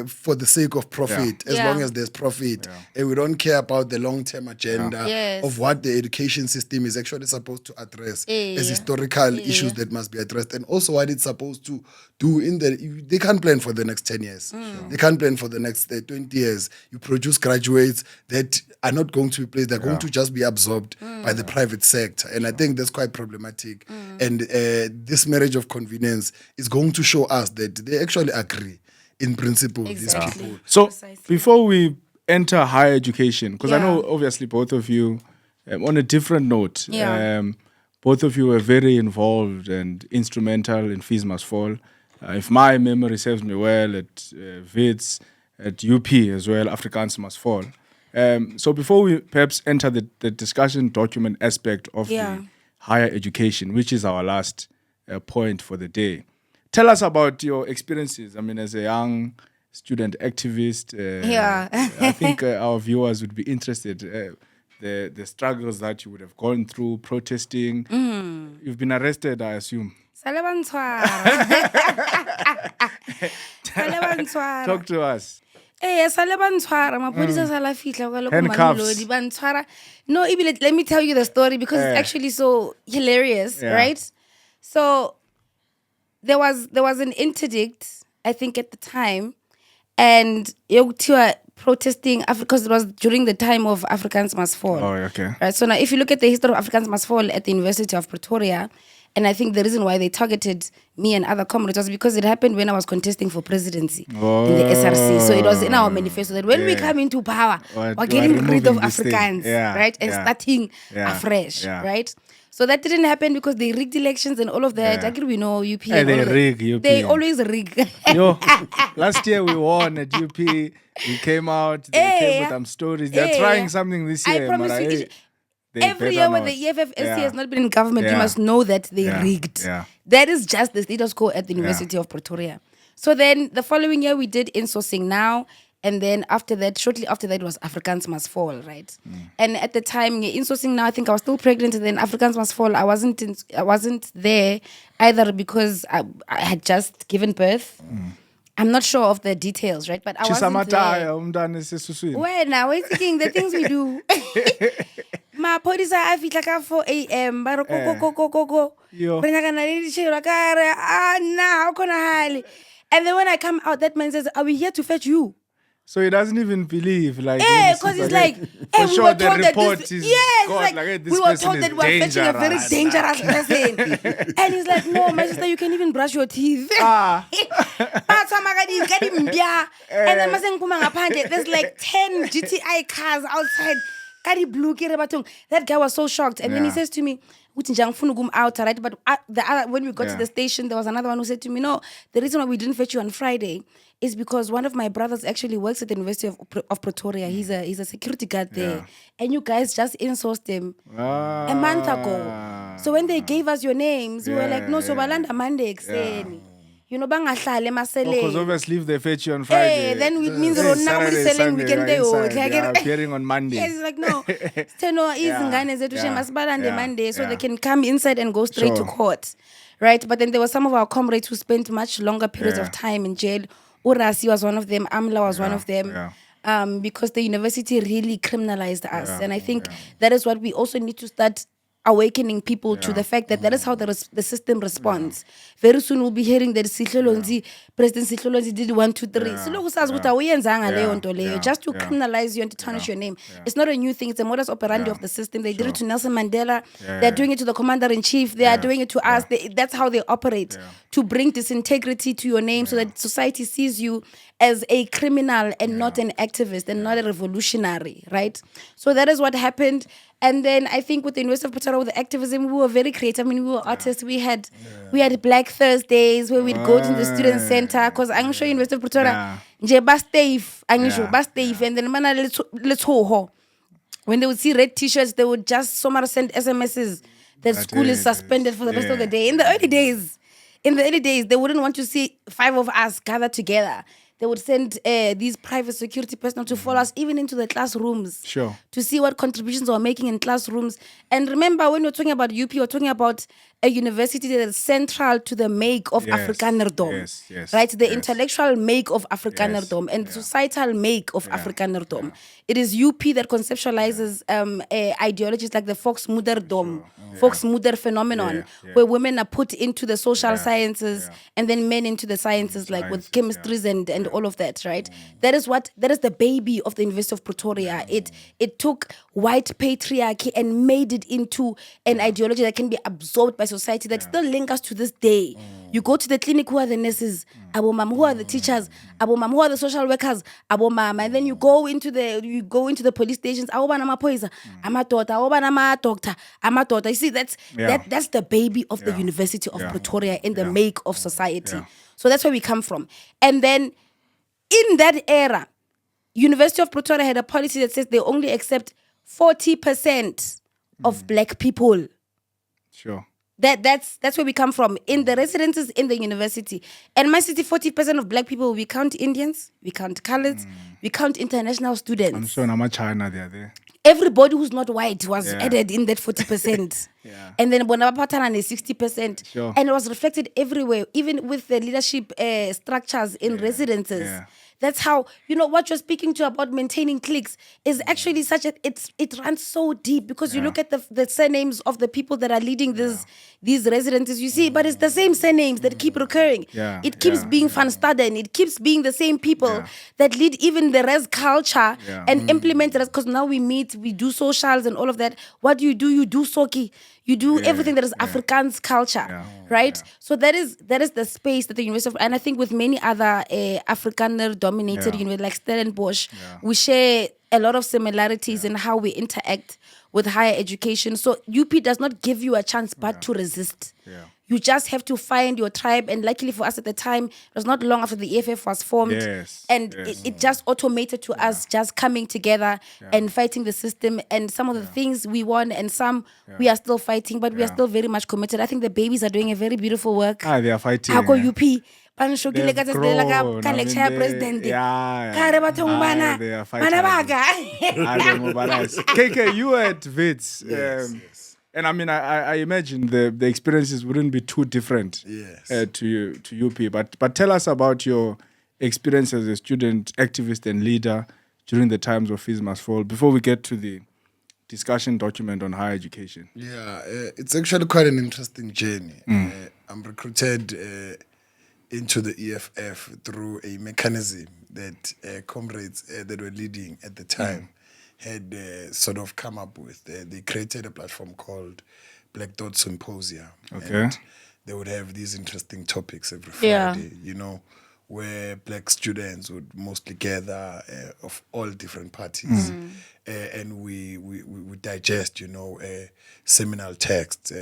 for the sake of profit. As long as there's profit, and we don't care about the long-term agenda of what the education system is actually supposed to address as historical issues that must be addressed, and also what it's supposed to do they can't plan for the next 10 years. They can't plan for the next 20 years. You produce graduates that are not going to be placed. They're going to just be absorbed by the private sector. And I think that's quite problematic. And this marriage of convenience is going to show us that they actually agree in principle, these people. So before we enter higher education, because I know obviously both of you, on a different note, both of you were very involved and instrumental in Fees Must Fall. If my memory serves me well, at WITS, at UP as well, Afrikaans Must Fall. So before we perhaps enter the discussion document aspect of the higher education, which is our last point for the day, tell us about your experiences. I mean, as a young student activist, I think our viewers would be interested. The struggles that you would have gone through, protesting. You've been arrested, I assume. Talk to us. Handcuffs. No, let me tell you the story because it's actually so hilarious, right? So there was an interdict I think, at the time. And yokuthiwa protesting because it was during the time of Africans Must Fall. Oh, okay. Right. So now, if you look at the history of Africans Must Fall at the University of Pretoria, and I think the reason why they targeted me and other comrades was because it happened when I was contesting for presidency in the SRC. So it was in our manifesto that when we come into power, we're getting rid of Africans, right? And starting afresh, right? So that didn't happen because they rigged elections and all of that. Like we know UP. Hey, they rig UP. They always rig. Yo, last year we won at UP. We came out. They came with some stories. They're trying something this year. I promise you. Every year when the EFF SC has not been in government, you must know that they rigged. That is just the status quo at the University of Pretoria. So then the following year we did Insourcing Now. And then after that, shortly after that was Africans Must Fall, right? And at the time, Insourcing Now, I think I was still pregnant. And then Africans Must Fall, I wasn't there either because I had just given birth. I'm not sure of the details, right? But I wasn't there. When I was thinking the things we do. Ma polisa a fitla ka 4 a.m. ba re go. Re nyaka Naledi Chirwa ka re how khona. And then when I come out, that man says, "Are we here to fetch you?" So he doesn't even believe, like, because it's like, hey, we were told that this, we were told that we're fetching a very dangerous person. And he's like, no, my sister, you can even brush your teeth. And then there's like 10 GTI cars outside. That guy was so shocked. And then he says to me, out, right? But when we got to the station, there was another one who said to me, no, the reason why we didn't fetch you on Friday is because one of my brothers actually works at the University of Pretoria. He's a security guard there. And you guys just insourced him a month ago. So when they gave us your names, we were like, no, so balanda Monday extend. You know, because obviously if they fetch you on Friday, then it means now we're selling weekend day. Appearing on Monday. Yes, it's like, no. Monday, so they can come inside and go straight to court. Right? But then there were some of our comrades who spent much longer periods of time in jail. Urasi was one of them. Amla was one of them. Because the university really criminalized us. And I think that is what we also need to start awakening people to the fact that is how the system responds. Very soon we'll be hearing that Lonzi, President Lonzi did 1, 2, 3. Just to criminalize you and to tarnish your name. It's not a new thing. It's a modus operandi of the system. They did it to Nelson Mandela. They're doing it to the commander-in-chief. They are doing it to us. That's how they operate. To bring disintegrity to your name so that society sees you as a criminal and not an activist and not a revolutionary, right? So that is what happened. And then I think with the University of Pretoria, with the activism, we were very creative. I mean, we were artists. We had Black Thursdays where we'd go to the student center because I'm sure University of Pretoria, and then when they would see red t-shirts, they would just send SMSs that school is suspended for the rest of the day. In the early days, they wouldn't want to see 5 of us gathered together. They would send these private security personnel to follow us even into the classrooms. Sure. To see what contributions we're making in classrooms. And remember, when we're talking about UP, we're talking about a university that is central to the make of Afrikanerdom. Yes. Right? The intellectual make of Afrikanerdom and societal make of Afrikanerdom. It is UP that conceptualizes ideologies like the Volksmoederdom, Volksmoeder phenomenon, where women are put into the social sciences and then men into the sciences like with chemistries and all of that, right? That is the baby of the University of Pretoria. It took white patriarchy and made it into an ideology that can be absorbed by society that still links us to this day. You go to the clinic, who are the nurses? Abo mama, who are the teachers? Abo mama, who are the social workers? Abo mama, and then you go into the police stations. Abo bana mapoisa, ama daughter, abo bana ma doctor, ama daughter. You see, that's the baby of the University of Pretoria in the make of society. So that's where we come from. And then in that era, University of Pretoria had a policy that says they only accept 40% of black people. Sure. That's where we come from. In the residences in the university. And my city, 40% of black people, we count Indians, we count coloreds, we count international students. I'm sure Nama China they are there. Everybody who's not white was added in that 40%. And then Bonapatana is 60%. Sure. And it was reflected everywhere, even with the leadership structures in residences. That's how, what you're speaking to about maintaining cliques is actually it runs so deep, because you look at the surnames of the people that are leading these residences, you see, but it's the same surnames that keep recurring. Yeah, It keeps being Van it keeps being the same people that lead even the res culture and implement it, because now we meet, we do socials and all of that. What do? You do soki. You do everything that is Afrikaans culture, right? Yeah. So that is the space that the University of, and I think with many other Afrikaner-dominated universities like Stellenbosch, we share a lot of similarities in how we interact with higher education. So UP does not give you a chance but to resist. Yeah. You just have to find your tribe. And luckily for us at the time, it was not long after the EFF was formed. Yes, And yes. it just automated to us just coming together and fighting the system. And some of the things we won, and some we are still fighting, but we are still very much committed. I think the babies are doing a very beautiful work. They are fighting. Ako UP. They've grown. I mean, President. they are fighting. KK, you were at Wits. Yes. And I mean, I imagine the experiences wouldn't be too different to UP. But tell us about your experience as a student, activist, and leader during the times of Fees Must Fall, before we get to the discussion document on higher education. Yeah, it's actually quite an interesting journey. I'm recruited into the EFF through a mechanism that comrades that were leading at the time had sort of come up with. They created a platform called Black Dot Symposia. Okay. And they would have these interesting topics every Friday, where black students would mostly gather of all different parties. And we digest, seminal texts,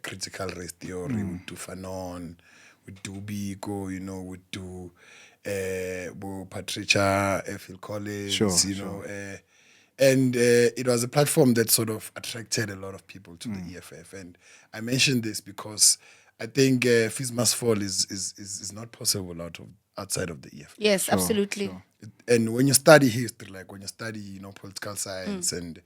critical race theory, we do Fanon, we do Biko, we do Patricia, Phil Collins, and it was a platform that sort of attracted a lot of people to the EFF. And I mentioned this because I think Fees Must Fall is not possible outside of the EFF. Yes, absolutely. Sure. And when you study history, like when you study, political science and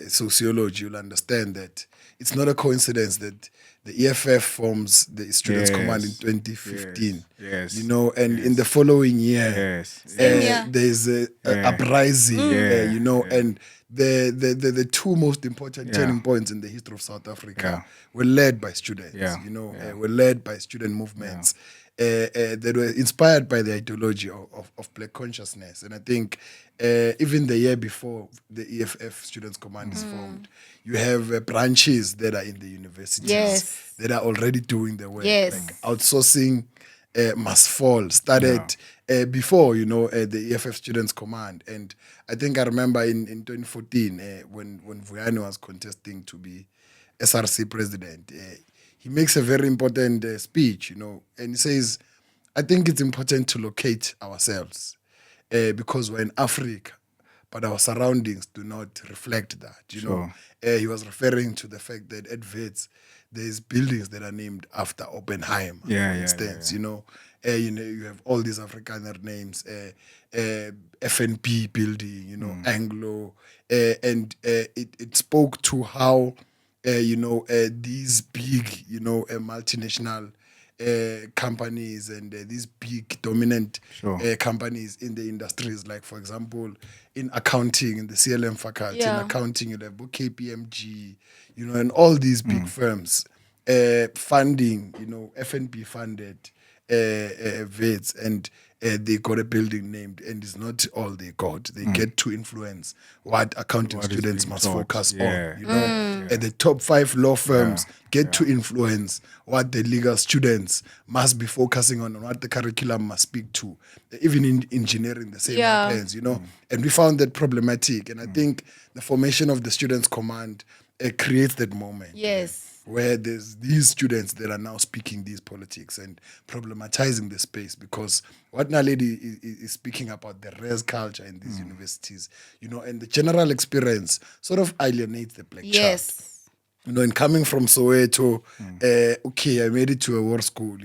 sociology, you'll understand that it's not a coincidence that the EFF forms the Students' Command in 2015. Yes. And in the following year, there's a uprising, and the two most important turning points in the history of South Africa were led by students, were led by student movements. That were inspired by the ideology of black consciousness. And I think even the year before the EFF Students' Command is formed, you have branches that are in the universities that are already doing the work. Like outsourcing must fall started before, the EFF Students' Command. And I think I remember in 2014 when Vuyani was contesting to be SRC president, he makes a very important speech, and he says, I think it's important to locate ourselves because we're in Africa, but our surroundings do not reflect that, He was referring to the fact that at Wits, there's buildings that are named after Oppenheimer, for instance, you have all these Afrikaner names, FNP building, Anglo, and it spoke to how these big, multinational companies and these big dominant companies in the industries, like, for example, in accounting, in the CLM faculty, in accounting, you have KPMG, and all these big firms funding, FNP funded Wits, and they got a building named, and it's not all they got. They get to influence what accounting students must focus on. The top 5 law firms get to influence what the legal students must be focusing on, and what the curriculum must speak to. Even in engineering, the same happens, And we found that problematic. And I think the formation of the Students' Command creates that moment. Yes. Where there's these students that are now speaking these politics and problematizing the space, because what Naledi is speaking about, the res culture in these universities, and the general experience sort of alienates the black child. And coming from Soweto, I made it to a war school,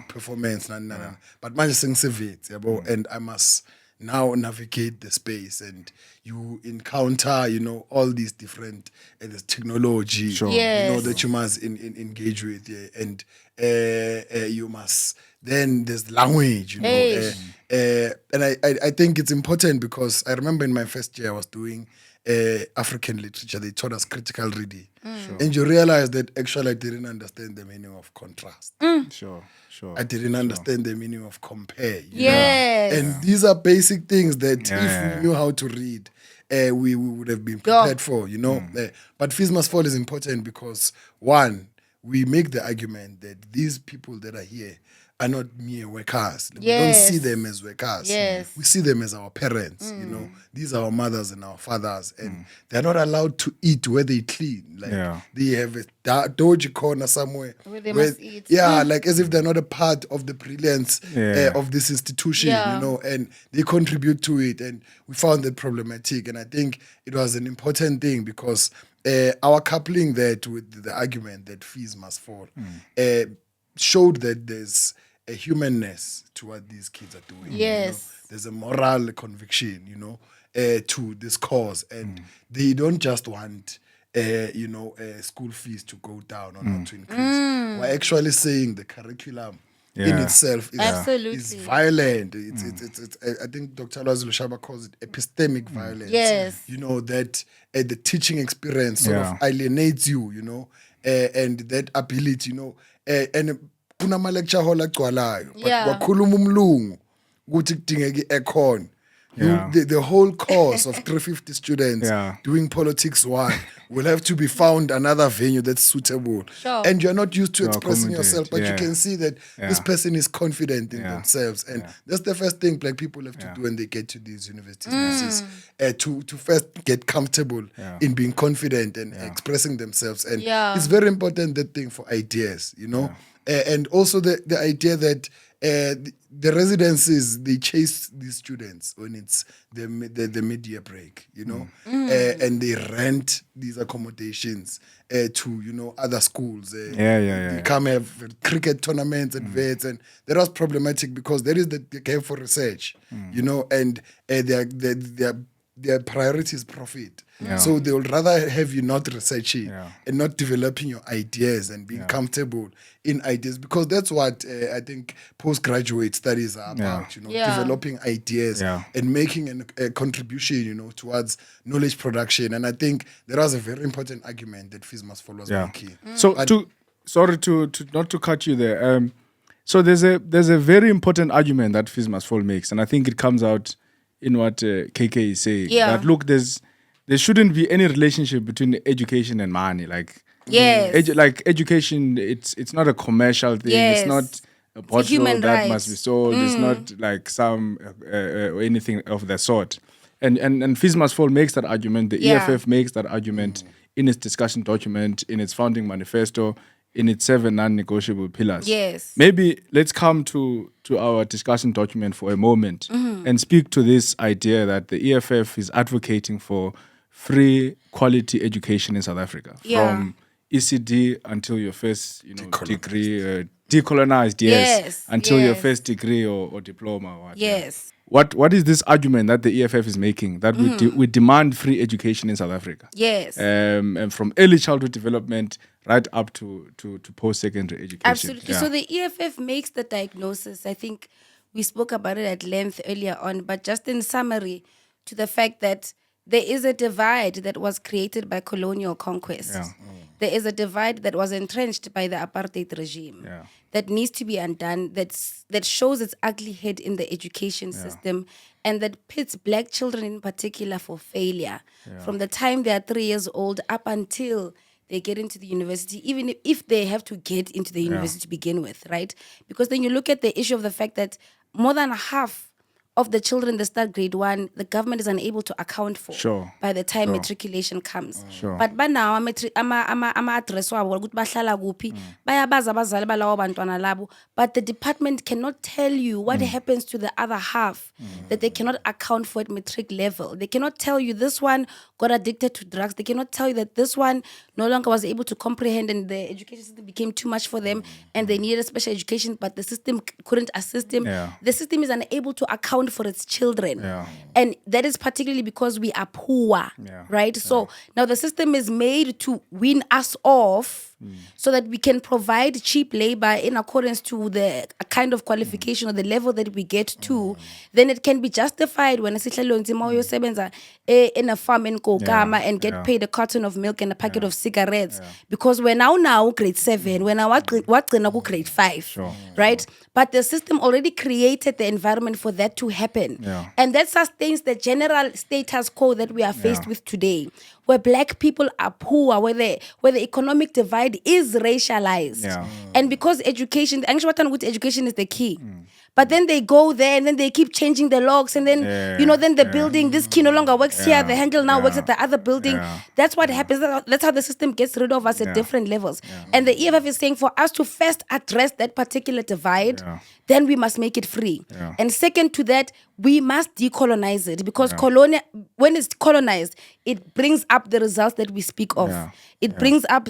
performance, but manje sengisevets, and I must now navigate the space, and you encounter, all these different there's technology, that you must engage with, and you must. Then there's language, you know. Hey. And I think it's important because I remember in my first year I was doing African literature. They taught us critical reading. And you realize that actually I didn't understand the meaning of contrast. Sure. I didn't understand the meaning of compare. You Yes. know? And these are basic things that Yeah, if we knew how to read, we would have been prepared for, you know. But fees must fall is important because, one, we make the argument that these people that are here are not mere workers. We don't see them as workers. Yes. We see them as our parents, you know. These are our mothers and our fathers. And they're not allowed to eat where they clean. Like they have a dodgy corner somewhere. Where they must eat. Yeah, like as if they're not a part of the brilliance of this institution, you know, and they contribute to it. And we found that problematic. And I think it was an important thing because our coupling that with the argument that fees must fall showed that there's a humanness to what these kids are doing. Yes. You know? There's a moral conviction, you know, to this cause. And they don't just want, school fees to go down or not to increase. We're actually saying the curriculum in itself is violent. It's I think Dr. Lonzi Lushaba calls it epistemic violence. Yes. You know, that the teaching experience sort of alienates you, you know, and that ability, you know, and kunama lecture hall agcwalayo but wakhuluma umlungu ukuthi kudingeka i-aircon. The whole course of 350 students doing politics 1 will have to be found another venue that's suitable. And you're not used to expressing yourself, but you can see that this person is confident in themselves. And that's the first thing black people have to do when they get to these universities, is to first get comfortable in being confident and expressing themselves. And it's very important, that thing, for ideas, you know. And also the idea that the residences, they chase these students when it's the mid-year break, you know, and they rent these accommodations to, you know, other schools. They come have cricket tournaments and vets, and that was problematic because there is the care for research, you know, and their priority is profit. So they would rather have you not researching and not developing your ideas and being comfortable in ideas, because that's what I think postgraduate studies are about, you know, developing ideas and making a contribution, you know, towards knowledge production. And I think there was a very important argument that fees must follow as making. So sorry to not to cut you there. So there's a very important argument that fees must fall makes, and I think it comes out in what KK is saying. That look, there shouldn't be any relationship between education and money. Like education, it's not a commercial thing. It's not a bottle that must be sold. It's not like some or anything of the sort. And fees must fall makes that argument. The EFF makes that argument in its discussion document, in its founding manifesto, in its 7 non-negotiable pillars. Yes. Maybe let's come to our discussion document for a moment and speak to this idea that the EFF is advocating for free quality education in South Africa. From ECD until your first, you know, degree, decolonized, until your first degree or diploma. Or what is this argument that the EFF is making, that we demand free education in South Africa? And from early childhood development right up to post-secondary education. Absolutely. So the EFF makes the diagnosis. I think we spoke about it at length earlier on, but just in summary, to the fact that there is a divide that was created by colonial conquest. There is a divide that was entrenched by the apartheid regime that needs to be undone, that shows its ugly head in the education system, and that pits black children in particular for failure from the time they are 3 years old up until they get into the university, even if they have to get into the university to begin with, right? Because then you look at the issue of the fact that more than half of the children that start grade 1, the government is unable to account for by the time matriculation comes. But by now, ama-address wabo ukuthi bahlala kuphi, bayabazi abazali balawo bantwana labo, but the department cannot tell you what happens to the other half that they cannot account for at matric level. They cannot tell you this one got addicted to drugs. They cannot tell you that this one no longer was able to comprehend and the education system became too much for them and they needed special education, but the system couldn't assist them. The system is unable to account for its children. And that is particularly because we are poor, right? So now the system is made to wean us off so that we can provide cheap labor in accordance to the kind of qualification or the level that we get to, then it can be justified when Sihle Lonzi sebenza in a farm in Kokama and get paid a carton of milk and a packet of cigarettes because we're now grade 7, we're now grade 5, right? But the system already created the environment for that to happen. And that sustains the general status quo that we are faced with today, where black people are poor, where the economic divide is racialized. And because education is the key. But then they go there and then they keep changing the locks and then, then the building, this key no longer works here, the handle now works at the other building. That's what happens. That's how the system gets rid of us at different levels. And the EFF is saying for us to first address that particular divide, then we must make it free. And second to that, we must decolonize it because when it's colonized, it brings up the results that we speak of. It brings up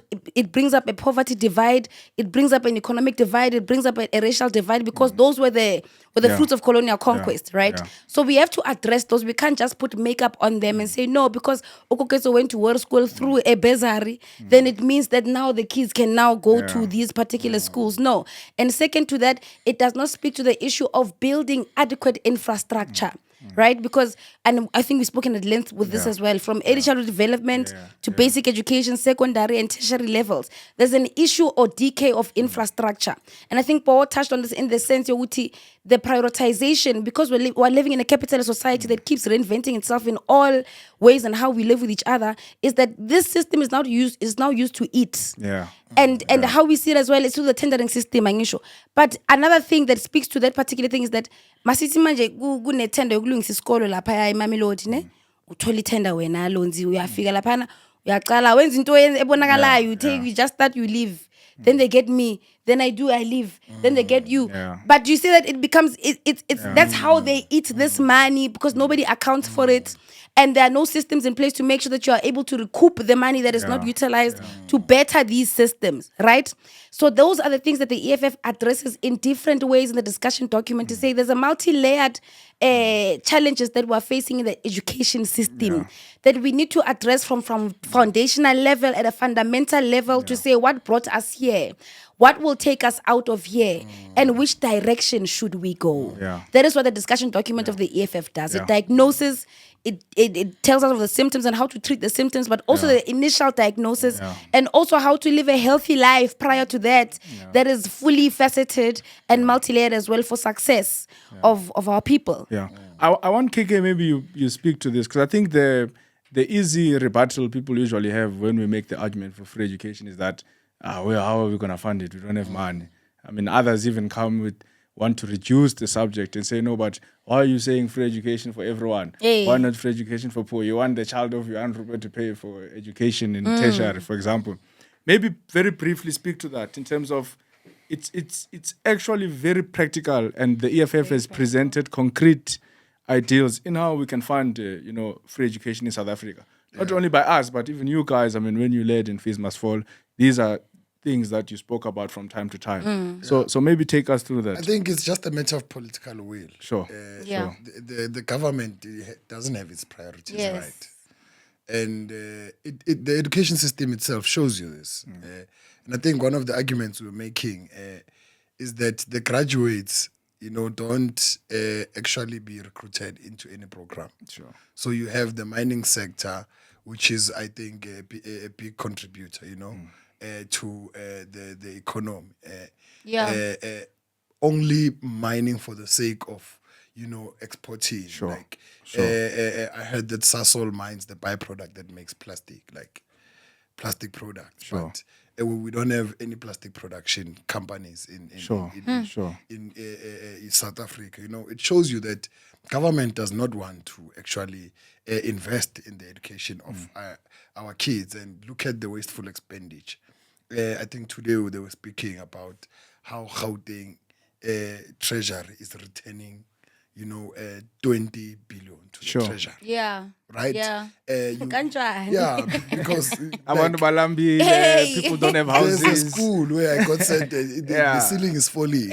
a poverty divide, it brings up an economic divide, it brings up a racial divide because those were the fruits of colonial conquest, right? So we have to address those. We can't just put makeup on them and say no because Koketso went to world school through a bursary, then it means that now the kids can now go to these particular schools. No. And second to that, it does not speak to the issue of building adequate infrastructure. Right? Because, and I think we've spoken at length with this as well, from early childhood development to basic education, secondary and tertiary levels, there's an issue or decay of infrastructure. And I think Poho touched on this in the sense, the prioritization, because we're living in a capitalist society that keeps reinventing itself in all ways and how we live with each other, is that this system is now used to eat. And how we see it as well is through the tendering system. But another thing that speaks to that particular thing is that masithi manje kunethenda yokulungisa isikolo lapha eMamelodi ne uthola ithenda wena Lonzi uyafika lapha uyaqala wenza into ebonakalayo you just start, you leave, then they get me, then I leave, then they get you. But you see that it becomes it's that's how they eat this money because nobody accounts for it. And there are no systems in place to make sure that you are able to recoup the money that is not utilized to better these systems, right? So those are the things that the EFF addresses in different ways in the discussion document to say there's a multi-layered challenges that we're facing in the education system that we need to address from foundational level at a fundamental level to say what brought us here, what will take us out of here, and which direction should we go. That is what the discussion document of the EFF does. It diagnoses, it tells us of the symptoms and how to treat the symptoms, but also the initial diagnosis and also how to live a healthy life prior to that that is fully faceted and multi-layered as well for success of our people. I want KK, maybe you speak to this because I think the easy rebuttal people usually have when we make the argument for free education is that well, how are we going to fund it? We don't have money. I mean, others even want to reduce the subject and say, no, but why are you saying free education for everyone? Why not free education for poor? You want the child of your aunt Robert to pay for education in tertiary, for example. Maybe very briefly speak to that in terms of it's actually very practical, and the EFF has presented concrete ideals in how we can fund free education in South Africa. Not only by us, but even you guys. I mean, when you led in Fees Must Fall, these are things that you spoke about from time to time. So maybe take us through that. I think it's just a matter of political will. Sure. Sure. The government doesn't have its priorities right. And the education system itself shows you this. And I think one of the arguments we're making is that the graduates, don't actually be recruited into any program. Sure. So you have the mining sector, which is, I think, a big contributor, to the economy. Only mining for the sake of, exporting. Sure. I heard that Sasol mines the byproduct that makes plastic products. Sure. But we don't have any plastic production companies in South Africa. It shows you that government does not want to actually invest in the education of our kids, and look at the wasteful expenditure. I think today they were speaking about how Gauteng Treasury is returning 20 billion to the treasury. Yeah. Right? Yeah. Because people don't have houses. There's a school where I got said the ceiling is falling.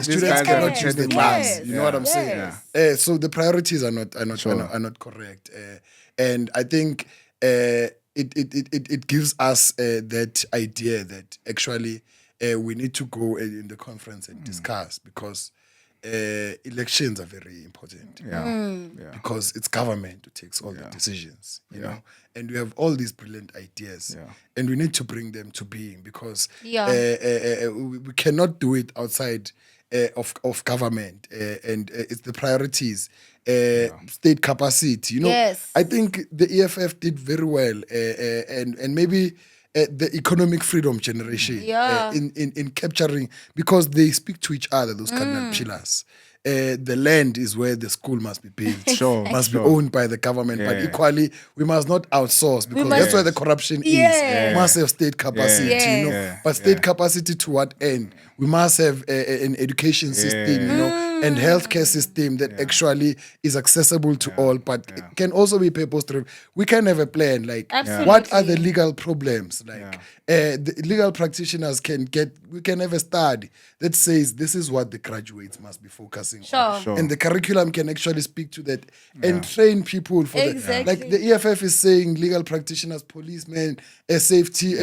Students cannot choose the class. You know what I'm saying? So the priorities are not correct. And I think it gives us that idea that actually we need to go in the conference and discuss, because elections are very important. Because it's government who takes all the decisions, you know, and we have all these brilliant ideas, and we need to bring them to being, because we cannot do it outside of government, and it's the priorities, state capacity. You know, Yes. I think the EFF did very well, and maybe the economic freedom generation in capturing, because they speak to each other, those cardinal pillars. The land is where the school must be built, Sure, must sure. be owned by the government, but equally we must not outsource, because must- that's where the corruption Yeah. is. We must have state capacity, you know, Yes. but state capacity to what end? We must have an education system, you know, and healthcare system that actually is accessible to all, but it can also be purpose driven. We can have a plan, like what are the legal problems? Like the legal practitioners we can have a study that says this is what the graduates must be focusing on. Sure. And the curriculum can actually speak to that and train people for that. Exactly. Like the EFF is saying legal practitioners, policemen, safety,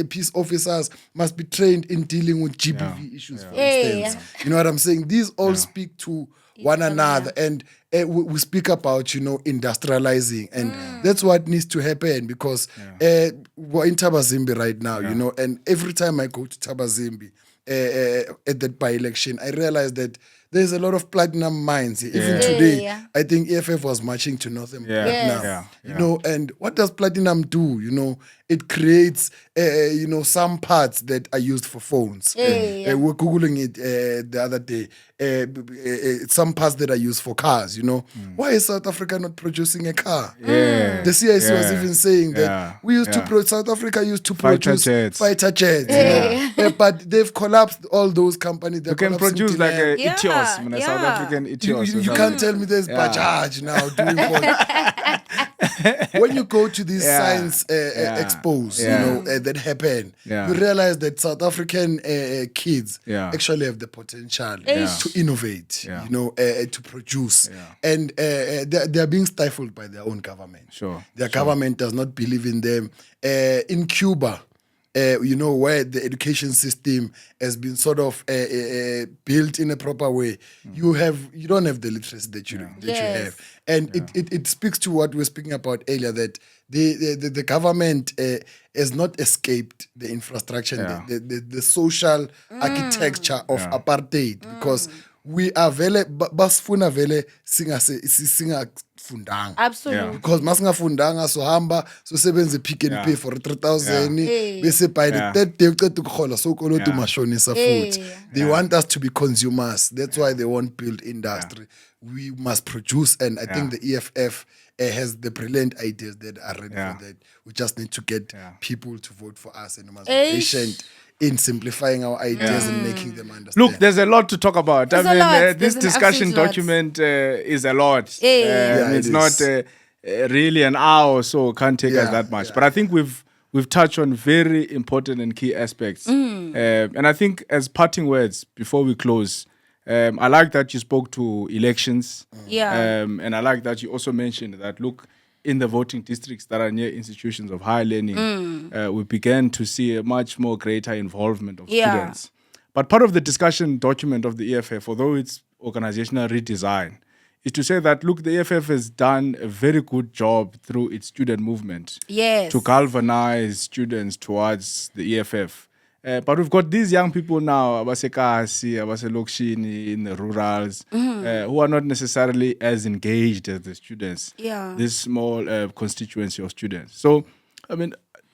peace officers must be trained in dealing with GBV issues, for instance. You know what I'm saying? These all speak to one another, and we speak about, you know, industrializing, and that's what needs to happen, because we're in Tabazimbi right now, you know, and every time I go to Tabazimbi at that by-election, I realize that there's a lot of platinum mines here. Even today, I think EFF was marching to Northern Platinum. You know, and what does platinum do? You know, it creates, you know, some parts that are used for phones. We're Googling it the other day. Some parts that are used for cars, you know. Why is South Africa not producing a car? The CIC was even saying that we used to South Africa used to produce fighter jets, you know. But they've collapsed all those companies. You can produce like a Etios, South African Etios. You can't tell me there's Bajaj now doing when you go to these science expos, you know, that happen, you realize that South African kids actually have the potential to innovate, you know, to produce, and they are being stifled by their own government. Their government does not believe in them. In Cuba, you know, where the education system has been sort of built in a proper way, you don't have the literacy that you have, and it speaks to what we were speaking about earlier, that the government has not escaped the infrastructure, the social architecture of apartheid, because we are vele basifuna vele singafundanga. Absolutely. Because masingafundanga sohamba sosebenza Pick n Pay for 3,000 bese by the third day uqeda ukukhola sokoloda umashonisa futhi. They want us to be consumers. That's why they won't build industry. We must produce, and I think the EFF has the brilliant ideas that are ready for that. We just need to get people to vote for us, and we must be patient in simplifying our ideas and making them understand. Look, there's a lot to talk about. There's I mean, a lot. this There's an discussion absolute lot. document is a lot. it It's not really an hour or so. Can't take us that much. But I think we've touched on very important and key aspects. And I think as parting words before we close, I like that you spoke to elections. And I like that you also mentioned that, look, in the voting districts that are near institutions of higher learning, we began to see a much more greater involvement of students. But part of the discussion document of the EFF, although it's organizational redesign, is to say that, look, the EFF has done a very good job through its student movement to galvanize students towards the EFF. But we've got these young people now, abasekasi, abaselokishini, in the rurals, who are not necessarily as engaged as the students. This small constituency of students. So, I mean,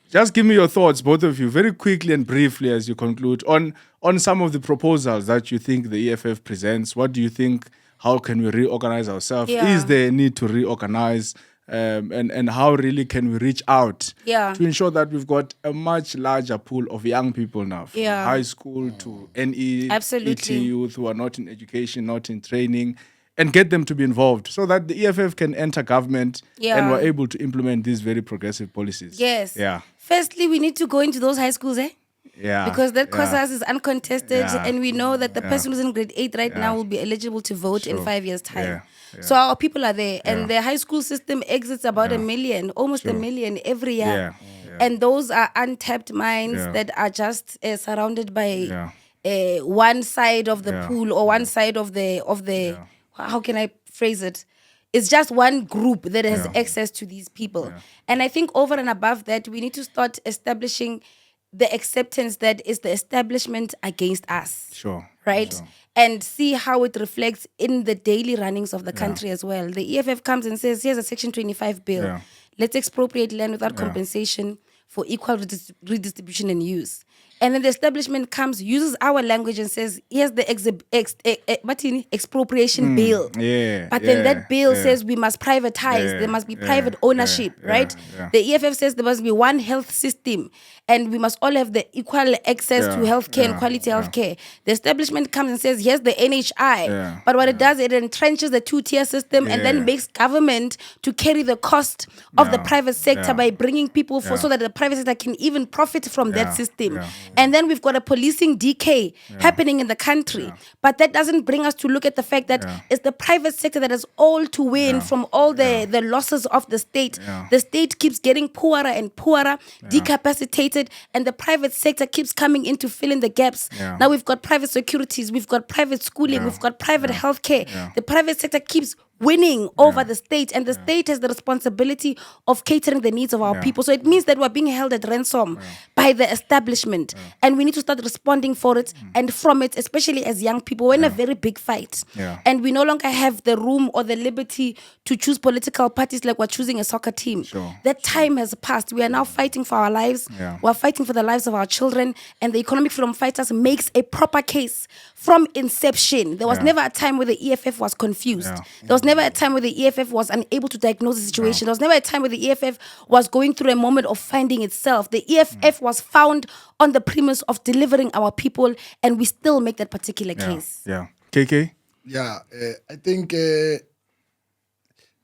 just give me your thoughts, both of you, very quickly and briefly as you conclude, on some of the proposals that you think the EFF presents. What do you think? How can we reorganize ourselves? Is there a need to reorganize? And how really can we reach out to ensure that we've got a much larger pool of young people now, from high school to NE, ET youth who are not in education, not in training, and get them to be involved so that the EFF can enter government and we're able to implement these very progressive policies. Firstly, we need to go into those high schools, because that COSAS is uncontested, and we know that the person who's in grade 8 right now will be eligible to vote in 5 years' time. So our people are there. And the high school system exits about 1 million, almost 1 million every year. And those are untapped minds that are just surrounded by one side of the pool or one side of the how can I phrase it? It's just one group that has access to these people. And I think over and above that, we need to start establishing the acceptance that is the establishment against us. Sure. Right? Sure. And see how it reflects in the daily runnings of the country as well. The EFF comes and says, here's a Section 25 bill. Yeah. Let's expropriate land without compensation for equal redistribution and use. And then the establishment comes, uses our language and says, here's the expropriation bill. But then that bill says we must privatize. There must be private ownership, right? The EFF says there must be one health system and we must all have the equal access to healthcare and quality healthcare. The establishment comes and says, here's the NHI. But what it does, it entrenches the two-tier system and then makes government to carry the cost of the private sector by bringing people so that the private sector can even profit from that system. And then we've got a policing decay happening in the country. But that doesn't bring us to look at the fact that it's the private sector that has all to win from all the losses of the state. The state keeps getting poorer and poorer, decapacitated, and the private sector keeps coming in to fill in the gaps. Now we've got private securities, we've got private schooling, we've got private healthcare. The private sector keeps winning over the state, and the state has the responsibility of catering the needs of our people. So it means that we're being held at ransom by the establishment, and we need to start responding for it and from it, especially as young people. We're in a very big fight, and we no longer have the room or the liberty to choose political parties like we're choosing a soccer team. That time has passed. We are now fighting for our lives. We're fighting for the lives of our children, and the Economic Freedom Fighters makes a proper case from inception. There was never a time where the EFF was confused. There was never a time where the EFF was unable to diagnose the situation. There was never a time where the EFF was going through a moment of finding itself. The EFF was found on the premise of delivering our people, and we still make that particular case. KK? Yeah, I think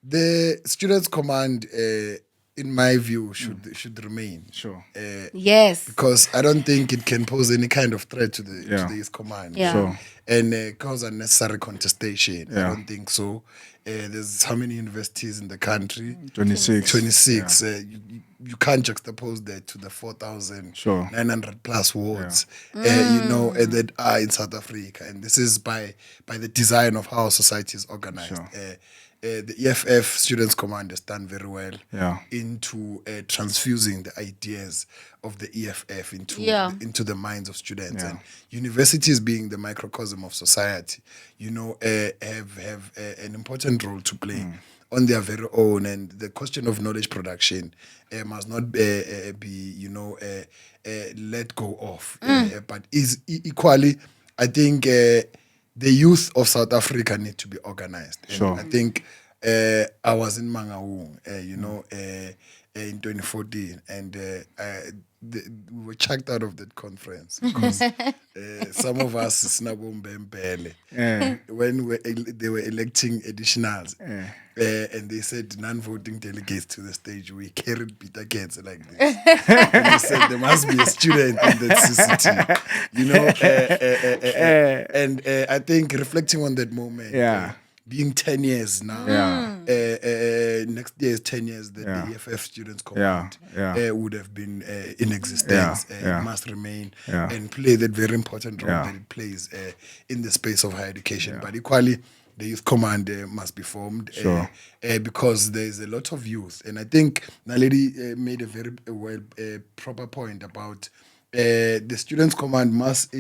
the Students' Command, in my view, should remain. Sure. Yes. Because I don't think it can pose any kind of threat to the East Command. Sure. And cause unnecessary contestation. I don't think so. There's how many universities in the country? 26. 26. You can't juxtapose that to the 4,900 plus wards, that are in South Africa. And this is by the design of how society is organized. The EFF Students' Command has done very well into transfusing the ideas of the EFF into the minds of students. And universities, being the microcosm of society, have an important role to play on their very own. And the question of knowledge production must not be let go of. But is equally, I think, the youth of South Africa need to be organized. And I think I was in Mangaung, in 2014, and we were chucked out of that conference because some of us when they were electing additionals, and they said non-voting delegates to the stage, we carried Peter Gates like this. And they said there must be a student in that CCT, and I think reflecting on that moment, being 10 years now, next year is 10 years that the EFF Students' Command would have been in existence. It must remain and play that very important role that it plays in the space of higher education. But equally, the Youth Command must be formed because there is a lot of youth. And I think Naledi made a very proper point about the Students' Command must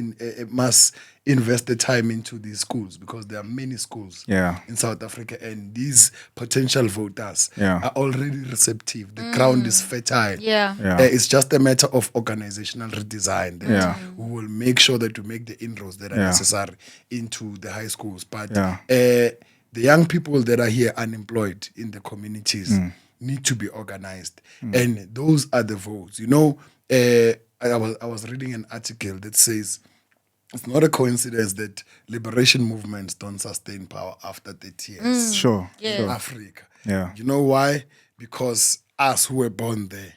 invest the time into these schools, because there are many schools in South Africa, and these potential voters are already receptive. The ground is fertile. It's just a matter of organizational redesign that we will make sure that we make the inroads that are necessary into the high schools. But the young people that are here unemployed in the communities need to be organized, and those are the votes. I was reading an article that says it's not a coincidence that liberation movements don't sustain power after 30 years. In Africa. You know why? Because us who were born there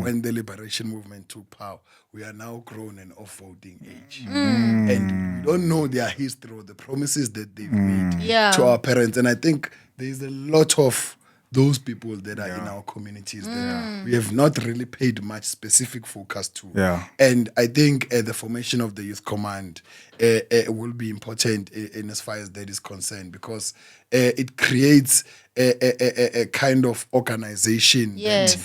when the liberation movement took power, we are now grown and of voting age. And we don't know their history or the promises that they've made to our parents. And I think there's a lot of those people that are in our communities that we have not really paid much specific focus to. And I think the formation of the Youth Command will be important in as far as that is concerned, because it creates a kind of organization that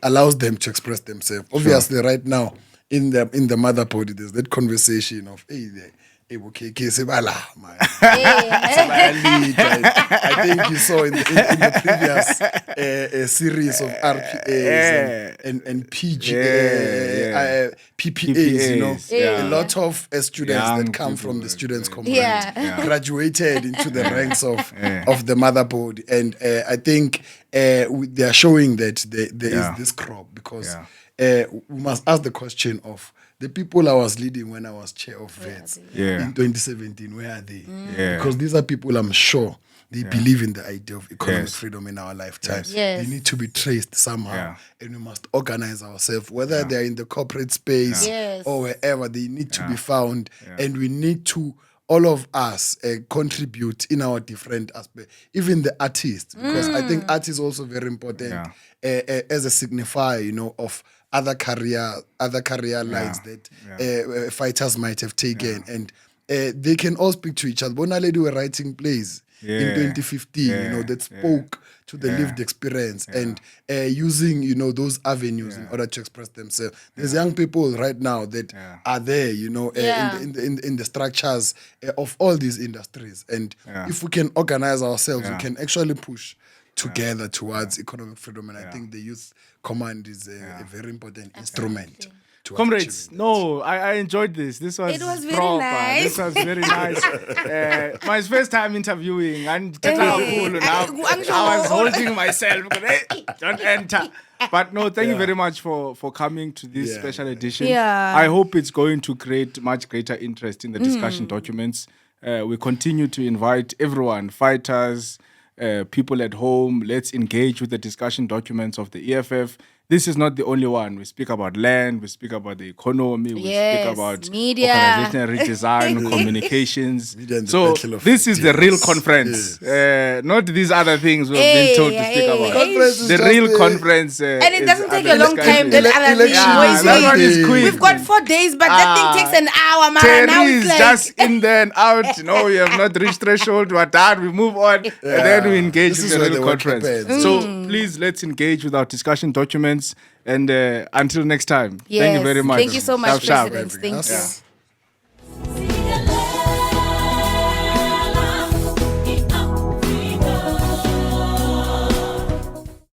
allows them to express themselves. Obviously, right now, in the mother body, there's that conversation of, hey, okay, I think you saw in the previous series of RPAs and PPAs, you know, a lot of students that come from the students' community graduated into the ranks of the motherboard, and I think they are showing that there is this crop, because we must ask the question of the people I was leading when I was chair of VETS in 2017, where are they? Because these are people, I'm sure, they believe in the idea of economic freedom in our lifetime. They need to be traced somehow, and we must organize ourselves, whether they're in the corporate space or wherever, they need to be found, and we need to, all of us, contribute in our different aspects, even the artists, because I think art is also very important as a signifier, you know, of other career lines that fighters might have taken, and they can all speak to each other. Naledi were writing plays in 2015, you know, that spoke to the lived experience and using, you know, those avenues in order to express themselves. There's young people right now that are there, you know, in the structures of all these industries, and if we can organize ourselves, we can actually push together towards economic freedom, and I think the Youth Command is a very important instrument. Comrades, I enjoyed this. This was very proper. nice. This was very nice. My first time interviewing, and I was holding myself. Hey, don't enter. But no, thank you very much for coming to this special edition. I hope it's going to create much greater interest in the discussion documents. We continue to invite everyone, fighters, people at home. Let's engage with the discussion documents of the EFF. This is not the only one. We speak about land, we speak about the economy, we speak about media, organizational redesign, communications. So this is the real conference, not these other things we've been told to speak about. The real conference. And it doesn't take a long time. That one is quick. We've got 4 days, but that thing takes an hour, man. Now it's like just in there and out. No, we have not reached threshold. We're done. We move on, and then we engage with the real conference. So please, let's engage with our discussion documents. And until next time, thank you very much. Thank you so much, President. Thank you.